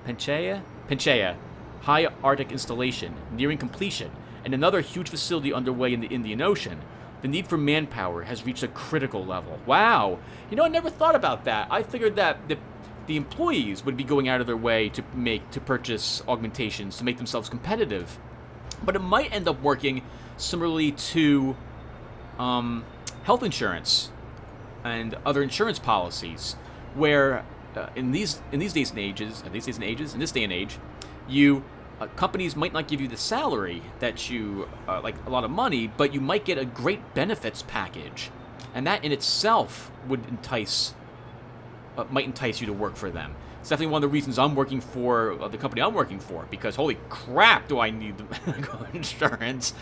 Panchaya high Arctic installation nearing completion and another huge facility underway in the Indian Ocean, the need for manpower has reached a critical level. Wow! You know, I never thought about that. I figured that the employees would be going out of their way to purchase augmentations to make themselves competitive. But it might end up working similarly to health insurance and other insurance policies, where in this day and age, you companies might not give you the salary that you like a lot of money, but you might get a great benefits package, and that in itself would might entice you to work for them. It's definitely one of the reasons I'm working for the company I'm working for, because holy crap, do I need medical insurance?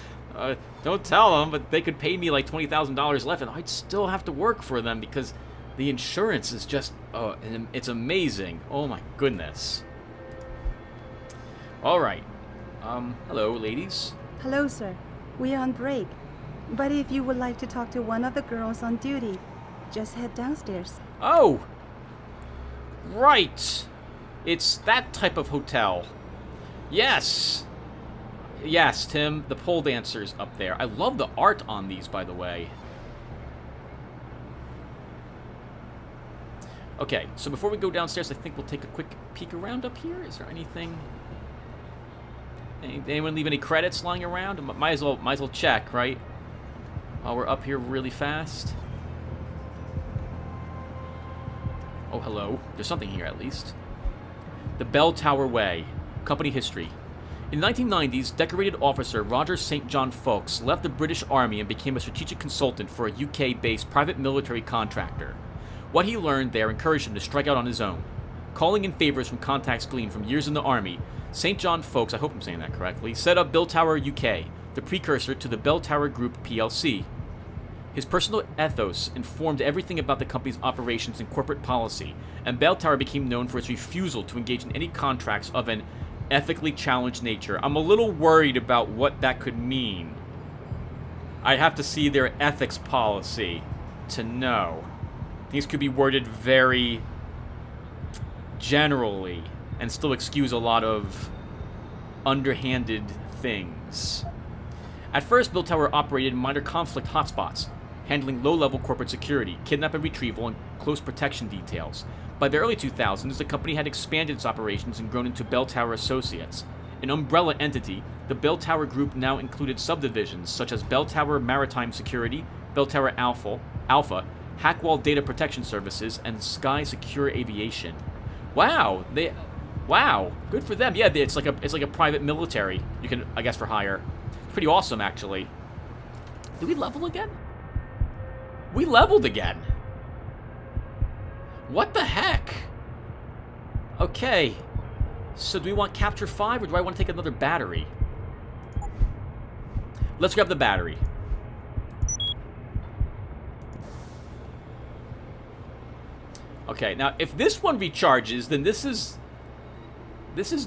Don't tell them, but they could pay me like $20,000 left, and I'd still have to work for them because the insurance is just, it's amazing. Oh my goodness. All right. Hello, ladies. Hello, sir. We are on break. But if you would like to talk to one of the girls on duty, just head downstairs. Oh! Right! It's that type of hotel. Yes! Yes, Tim, the pole dancers up there. I love the art on these, by the way. Okay, so before we go downstairs, I think we'll take a quick peek around up here. Is there anything... Anyone leave any credits lying around? Might as well check, right? While we're up here really fast. Oh, hello. There's something here, at least. The Bell Tower Way. Company history. In the 1990s, decorated officer Roger St. John Fawkes left the British Army and became a strategic consultant for a UK-based private military contractor. What he learned there encouraged him to strike out on his own. Calling in favors from contacts gleaned from years in the Army, St. John Fawkes, I hope I'm saying that correctly, set up Bell Tower UK, the precursor to the Bell Tower Group plc. His personal ethos informed everything about the company's operations and corporate policy, and Bell Tower became known for its refusal to engage in any contracts of an ethically challenged nature. I'm a little worried about what that could mean. I'd have to see their ethics policy to know. Things could be worded very generally and still excuse a lot of underhanded things. At first, Bell Tower operated in minor conflict hotspots, handling low-level corporate security, kidnap and retrieval, and close protection details. By the early 2000s, the company had expanded its operations and grown into Bell Tower Associates. An umbrella entity, the Bell Tower Group now included subdivisions such as Bell Tower Maritime Security, Bell Tower Alpha, Hackwall Data Protection Services, and Sky Secure Aviation. Wow, good for them. Yeah, it's like a private military. You can, I guess, for hire. It's pretty awesome, actually. Did we level again? We leveled again. What the heck? Okay. So do we want Capture 5 or do I want to take another battery? Let's grab the battery. Okay, now if this one recharges, then this is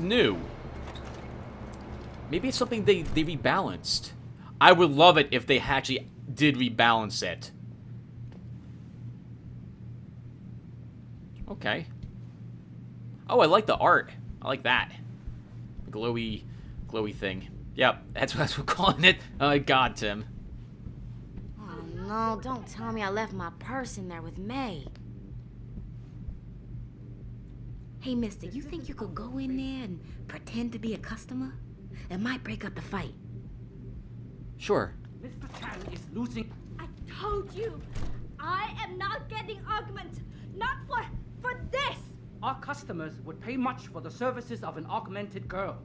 new. Maybe it's something they rebalanced. I would love it if they actually did rebalance it. Okay. Oh, I like the art. I like that. The glowy thing. Yep, that's what we're calling it. Oh, God, Tim. Oh, no, don't tell me I left my purse in there with May. Hey, mister, you think you could go in there and pretend to be a customer? It might break up the fight. Sure. Mr. Chan is losing... I told you, I am not getting augment. Not for this. Our customers would pay much for the services of an augmented girl.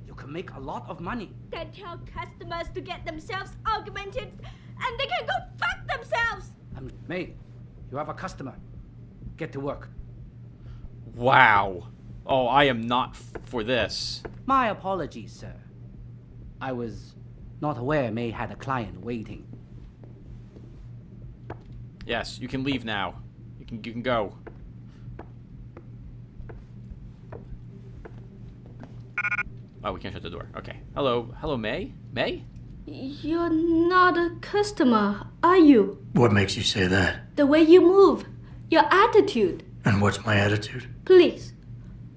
You can make a lot of money. Then tell customers to get themselves augmented, and they can go fuck themselves. May, you have a customer. Get to work. Wow. Oh, I am not for this. My apologies, sir. I was not aware May had a client waiting. Yes, you can leave now. You can go. Oh, we can't shut the door. Okay. Hello. Hello, May? May? You're not a customer, are you? What makes you say that? The way you move, your attitude. And what's my attitude? Police.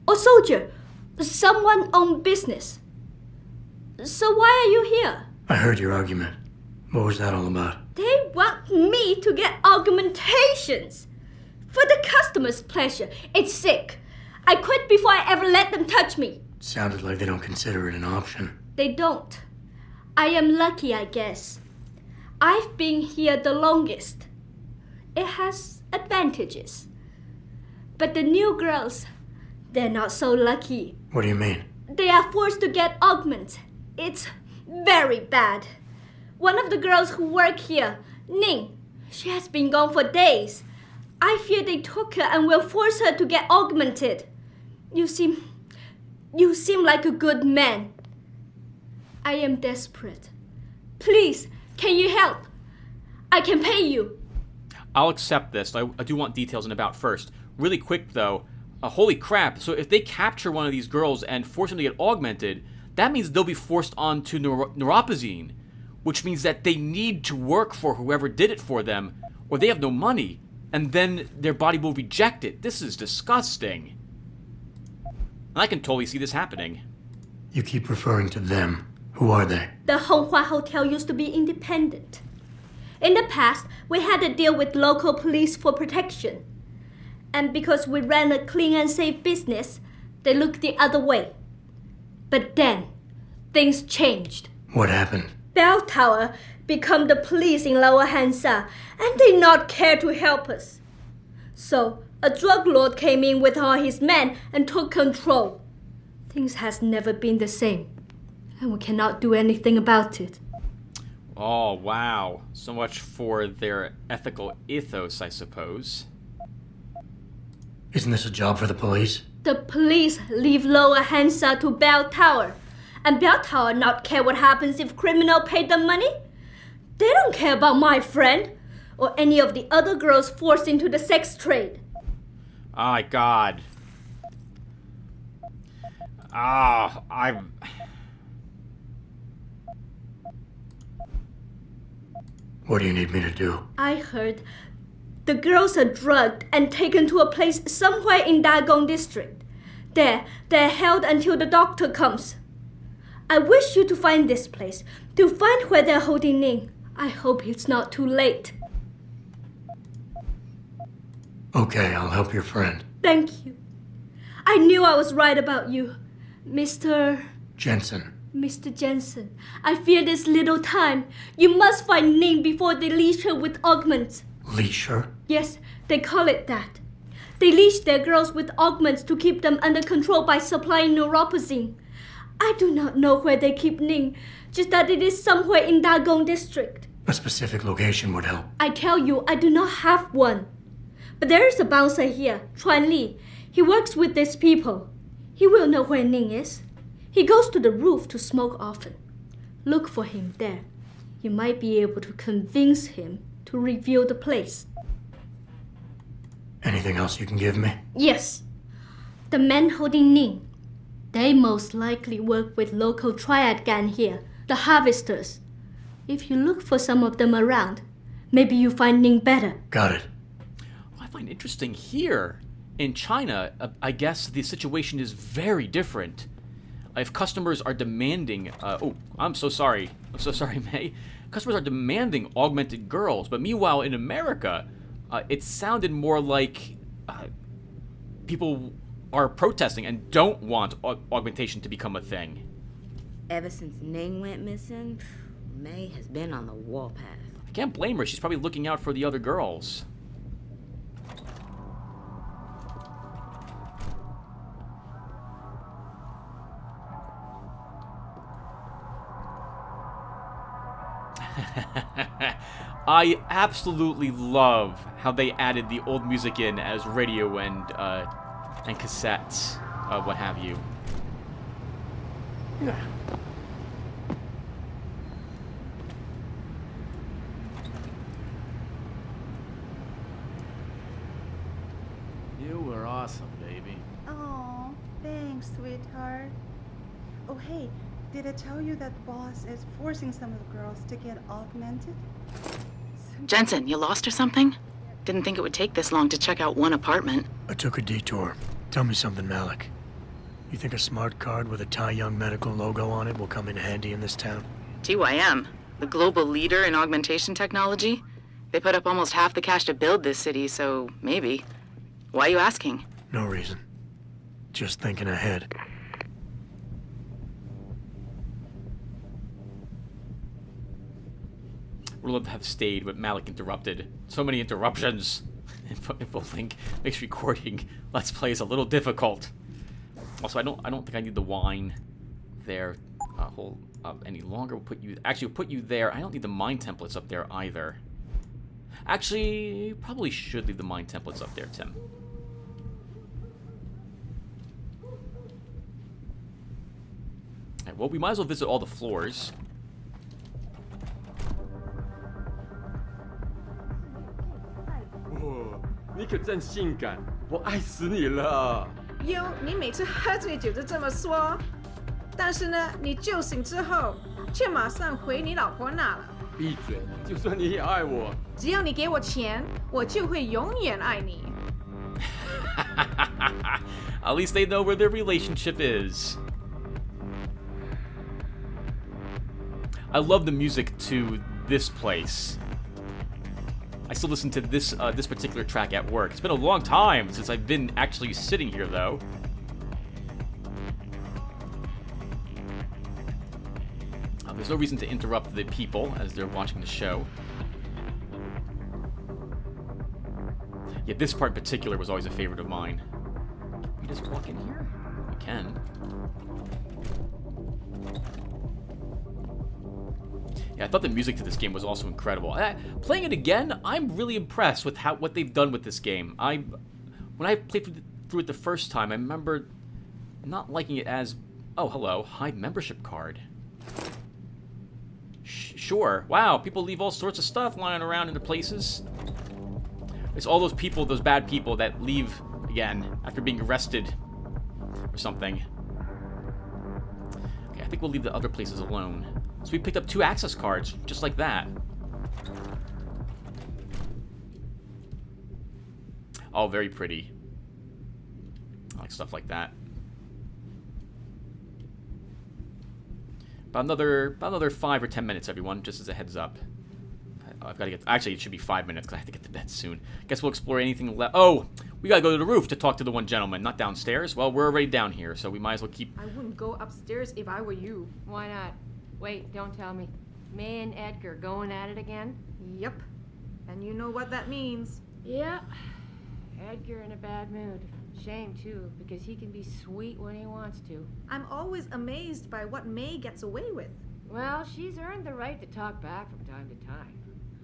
Or soldier. Someone on business. So why are you here? I heard your argument. What was that all about? They want me to get augmentations. For the customer's pleasure. It's sick. I quit before I ever let them touch me. Sounded like they don't consider it an option. They don't. I am lucky, I guess. I've been here the longest. It has advantages. But the new girls, they're not so lucky. What do you mean? They are forced to get augments. It's very bad. One of the girls who work here, Ning, she has been gone for days. I fear they took her and will force her to get augmented. You seem like a good man. I am desperate. Please, can you help? I can pay you. I'll accept this. I do want details and about first. Really quick, though. Holy crap. So if they capture one of these girls and force them to get augmented, that means they'll be forced onto neuropazine, which means that they need to work for whoever did it for them, or they have no money, and then their body will reject it. This is disgusting. I can totally see this happening. You keep referring to them. Who are they? The Honghua Hotel used to be independent. In the past, we had a deal with local police for protection. And because we ran a clean and safe business, they looked the other way. But then, things changed. What happened? Bell Tower become the police in Lower Hansa, and they not care to help us. So, a drug lord came in with all his men and took control. Things has never been the same, and we cannot do anything about it. Oh, wow. So much for their ethical ethos, I suppose. Isn't this a job for the police? The police leave Lower Hansa to Bell Tower. And Bell Tower not care what happens if criminal pay them money? They don't care about my friend or any of the other girls forced into the sex trade. Oh my god. I'm... What do you need me to do? I heard the girls are drugged and taken to a place somewhere in Dagong district. There, they're held until the doctor comes. I wish you to find this place, to find where they're holding Ning. I hope it's not too late. Okay, I'll help your friend. Thank you. I knew I was right about you, Mr. Jensen. Mr. Jensen. I fear this little time. You must find Ning before they leash her with augments. Leash her? Yes, they call it that. They leash their girls with augments to keep them under control by supplying neuropazine. I do not know where they keep Ning, just that it is somewhere in Dagong district. A specific location would help. I tell you, I do not have one. But there is a bouncer here, Chuan Li. He works with these people. He will know where Ning is. He goes to the roof to smoke often. Look for him there. You might be able to convince him to reveal the place. Anything else you can give me? Yes. The men holding Ning. They most likely work with local triad gang here, the Harvesters. If you look for some of them around, maybe you find Ning better. Got it. I find interesting here. In China, I guess the situation is very different. If customers are demanding... oh, I'm so sorry. I'm so sorry, May. Customers are demanding augmented girls, but meanwhile in America, it sounded more like people are protesting and don't want augmentation to become a thing. Ever since Ning went missing, May has been on the warpath. I can't blame her. She's probably looking out for the other girls. I absolutely love how they added the old music in as radio and cassettes, what have you. You were awesome, baby. Oh, thanks, sweetheart. Oh, hey, did I tell you that boss is forcing some of the girls to get augmented? Jensen, you lost or something? Didn't think it would take this long to check out one apartment. I took a detour. Tell me something, Malik. You think a smart card with a Tai Young Medical logo on it will come in handy in this town? TYM, the global leader in augmentation technology. They put up almost half the cash to build this city, so maybe. Why are you asking? No reason. Just thinking ahead. Would love to have stayed, but Malik interrupted. So many interruptions. Info makes recording Let's Plays a little difficult. Also, I don't think I need the wine there hold up any longer. We'll put you there. I don't need the mine templates up there either. Actually, you probably should leave the mine templates up there, Tim. Alright, well, we might as well visit all the floors. Whoa, 你可真性感，我爱死你了。哟，你每次喝醉酒就这么说，但是呢，你酒醒之后却马上回你老婆那了。闭嘴！就算你也爱我，只要你给我钱，我就会永远爱你。At least they know where their relationship is. I love the music to this place. I still listen to this this particular track at work. It's been a long time since I've been actually sitting here, though. There's no reason to interrupt the people as they're watching the show. Yeah, this part in particular was always a favorite of mine. Can we just walk in here? We can. Yeah, I thought the music to this game was also incredible. Playing it again, I'm really impressed with what they've done with this game. When I played through it the first time, I remember not liking it as... Oh, hello. Hide membership card. Sure. Wow, people leave all sorts of stuff lying around in the places. It's all those people, those bad people that leave again after being arrested or something. Okay, I think we'll leave the other places alone. So we picked up 2 access cards, just like that. Oh, very pretty. I like stuff like that. About another 5 or 10 minutes, everyone, just as a heads up. I've got to get... Actually, it should be 5 minutes, because I have to get to bed soon. Guess we'll explore anything left... Oh! We gotta go to the roof to talk to the one gentleman, not downstairs. Well, we're already down here, so we might as well keep... I wouldn't go upstairs if I were you. Why not? Wait, don't tell me. May and Edgar going at it again? Yep. And you know what that means. Yeah. Edgar in a bad mood. Shame, too, because he can be sweet when he wants to. I'm always amazed by what May gets away with. Well, she's earned the right to talk back from time to time.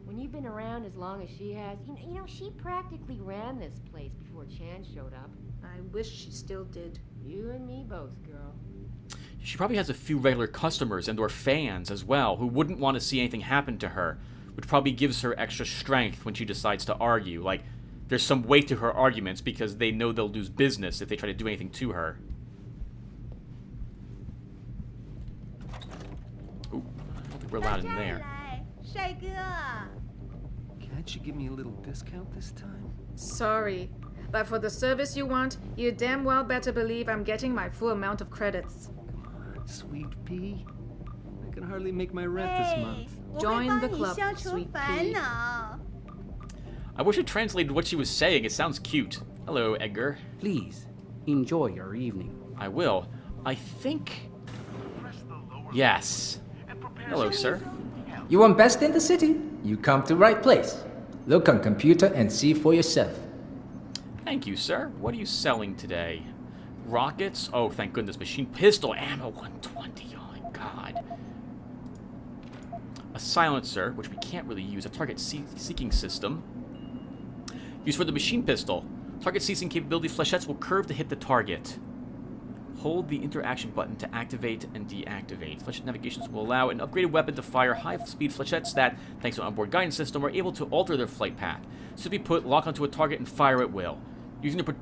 When you've been around as long as she has, you know, she practically ran this place before Chan showed up. I wish she still did. You and me both, girl. She probably has a few regular customers and or fans as well who wouldn't want to see anything happen to her, which probably gives her extra strength when she decides to argue. Like, there's some weight to her arguments because they know they'll lose business if they try to do anything to her. Ooh, I don't think we're allowed in there. Can't you give me a little discount this time? Sorry, but for the service you want, you damn well better believe I'm getting my full amount of credits. Come on, sweet pea. I can hardly make my rent this month. Join the club, sweet pea. I wish it translated what she was saying. It sounds cute. Hello, Edgar. Please, enjoy your evening. I will. I think... Yes. Hello, sir. You want best in the city? You come to right place. Look on computer and see for yourself. Thank you, sir. What are you selling today? Rockets? Oh, thank goodness. Machine pistol ammo 120. Oh, my God. A silencer, which we can't really use. A target seeking system. Used for the machine pistol. Target seizing capability. Flechettes will curve to hit the target. Hold the interaction button to activate and deactivate. Flechette navigations will allow an upgraded weapon to fire high-speed flechettes that, thanks to an onboard guidance system, are able to alter their flight path. Simply put, lock onto a target and fire at will. Using the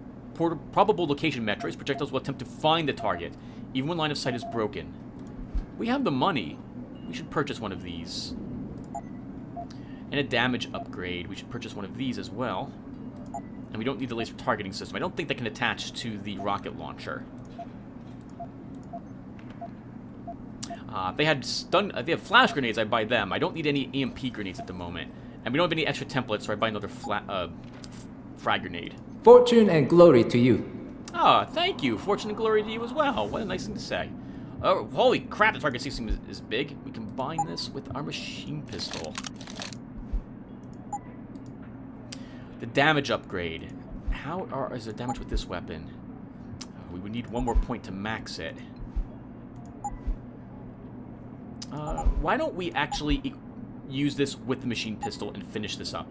probable location metrics, projectiles will attempt to find the target. even when line of sight is broken. We have the money. We should purchase one of these. And a damage upgrade. We should purchase one of these as well. And we don't need the laser targeting system. I don't think that can attach to the rocket launcher. They had they have flash grenades, I buy them. I don't need any EMP grenades at the moment. And we don't have any extra templates, so I buy another frag grenade. Fortune and glory to you. Ah, thank you. Fortune and glory to you as well. What a nice thing to say. Oh, holy crap, the target system is big. We combine this with our machine pistol. The damage upgrade. How is the damage with this weapon? We would need one more point to max it. Why don't we actually use this with the machine pistol and finish this up?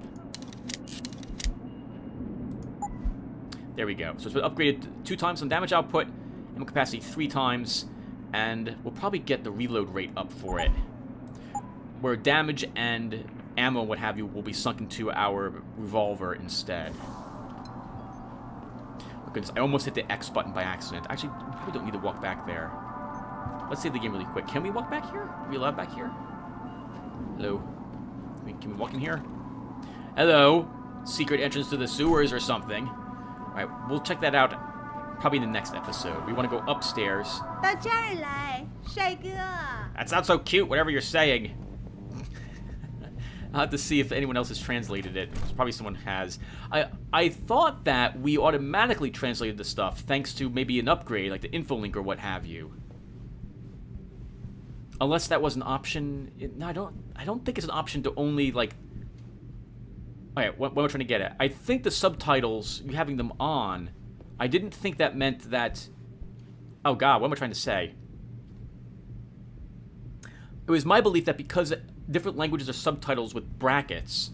There we go. So it's been upgraded 2 times on damage output, ammo capacity 3 times, and we'll probably get the reload rate up for it. Where damage and ammo, what have you, will be sunk into our revolver instead. Oh goodness, I almost hit the X button by accident. Actually, we probably don't need to walk back there. Let's save the game really quick. Can we walk back here? Are we allowed back here? Hello? Can we walk in here? Hello? Secret entrance to the sewers or something. Alright, we'll check that out probably in the next episode. We want to go upstairs. That sounds so cute, whatever you're saying. I'll have to see if anyone else has translated it. Probably someone has. I thought that we automatically translated the stuff thanks to maybe an upgrade, like the infolink or what have you. Unless that was an option. No, I don't think it's an option to only, like... Alright, what am I trying to get at? I think the subtitles, you having them on, I didn't think that meant that... Oh god, what am I trying to say? It was my belief that because different languages are subtitles with brackets,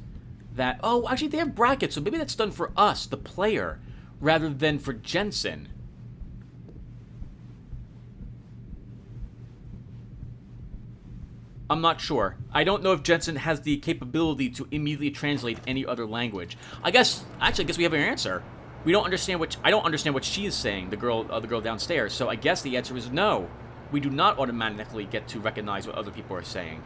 that... Oh, actually they have brackets, so maybe that's done for us, the player, rather than for Jensen. I'm not sure. I don't know if Jensen has the capability to immediately translate any other language. I guess we have an answer. We don't understand what I don't understand what she is saying, the girl downstairs. So I guess the answer is no. We do not automatically get to recognize what other people are saying.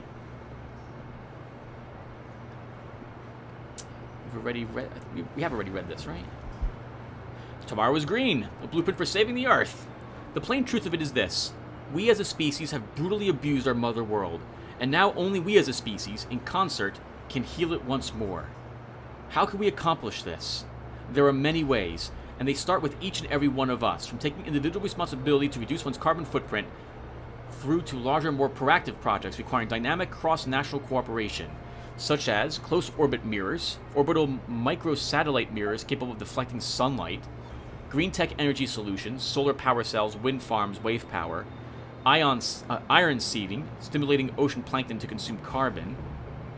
We have already read this, right? Tomorrow is green, a blueprint for saving the Earth. The plain truth of it is this: we as a species have brutally abused our mother world. And now only we as a species, in concert, can heal it once more. How can we accomplish this? There are many ways, and they start with each and every one of us, from taking individual responsibility to reduce one's carbon footprint, through to larger, more proactive projects requiring dynamic cross-national cooperation, such as close orbit mirrors, orbital microsatellite mirrors capable of deflecting sunlight, green tech energy solutions, solar power cells, wind farms, wave power, iron seeding, stimulating ocean plankton to consume carbon,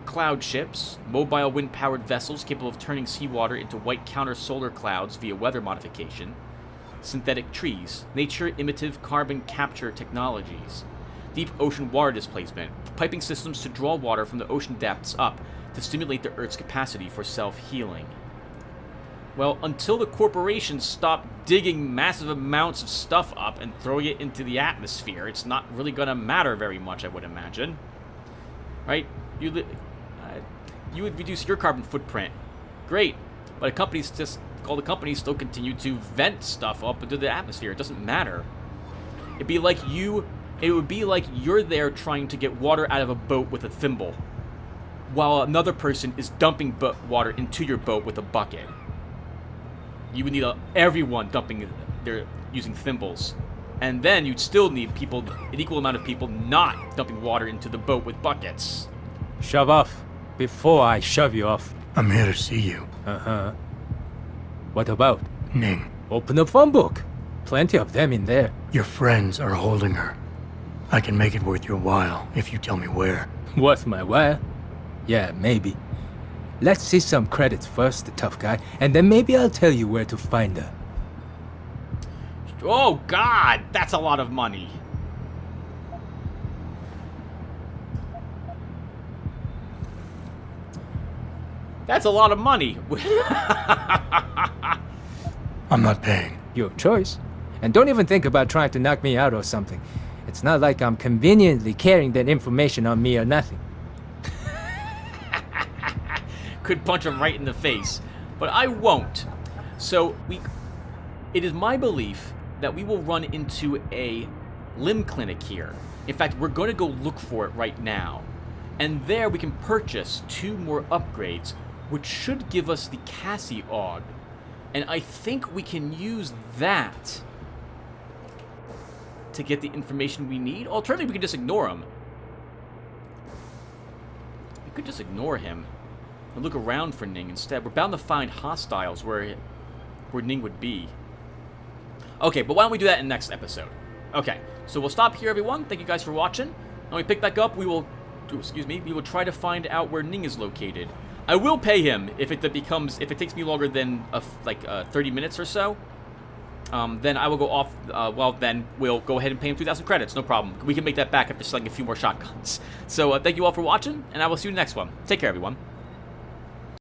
cloud ships, mobile wind-powered vessels capable of turning seawater into white counter-solar clouds via weather modification, synthetic trees, nature-imitative carbon capture technologies, deep ocean water displacement, piping systems to draw water from the ocean depths up to stimulate the Earth's capacity for self-healing. Well, until the corporations stop digging massive amounts of stuff up and throwing it into the atmosphere, it's not really going to matter very much, I would imagine. Right? You would reduce your carbon footprint. Great. But all the companies still continue to vent stuff up into the atmosphere. It doesn't matter. It would be like you're there trying to get water out of a boat with a thimble, while another person is dumping water into your boat with a bucket. You would need everyone using thimbles. And then you'd still need an equal amount of people not dumping water into the boat with buckets. Shove off, before I shove you off. I'm here to see you. Uh-huh. What about? Ning. Open the phone book. Plenty of them in there. Your friends are holding her. I can make it worth your while if you tell me where. Worth my while? Yeah, maybe. Let's see some credits first, the tough guy, and then maybe I'll tell you where to find her. Oh god, that's a lot of money. That's a lot of money. I'm not paying. Your choice. And don't even think about trying to knock me out or something. It's not like I'm conveniently carrying that information on me or nothing. Could punch him right in the face, but I won't. So it is my belief that we will run into a limb clinic here. In fact, we're going to go look for it right now. And there we can purchase 2 more upgrades, which should give us the Cassie Aug. And I think we can use that to get the information we need. Alternatively, we can just ignore him. We could just ignore him and look around for Ning instead. We're bound to find hostiles where Ning would be. Okay, but why don't we do that in the next episode? Okay, so we'll stop here, everyone. Thank you guys for watching. When we pick back up, we will try to find out where Ning is located. I will pay him if it takes me longer than 30 minutes or so. Then I will go off. Then we'll go ahead and pay him 2,000 credits. No problem. We can make that back after selling a few more shotguns. So thank you all for watching, and I will see you in the next one. Take care, everyone.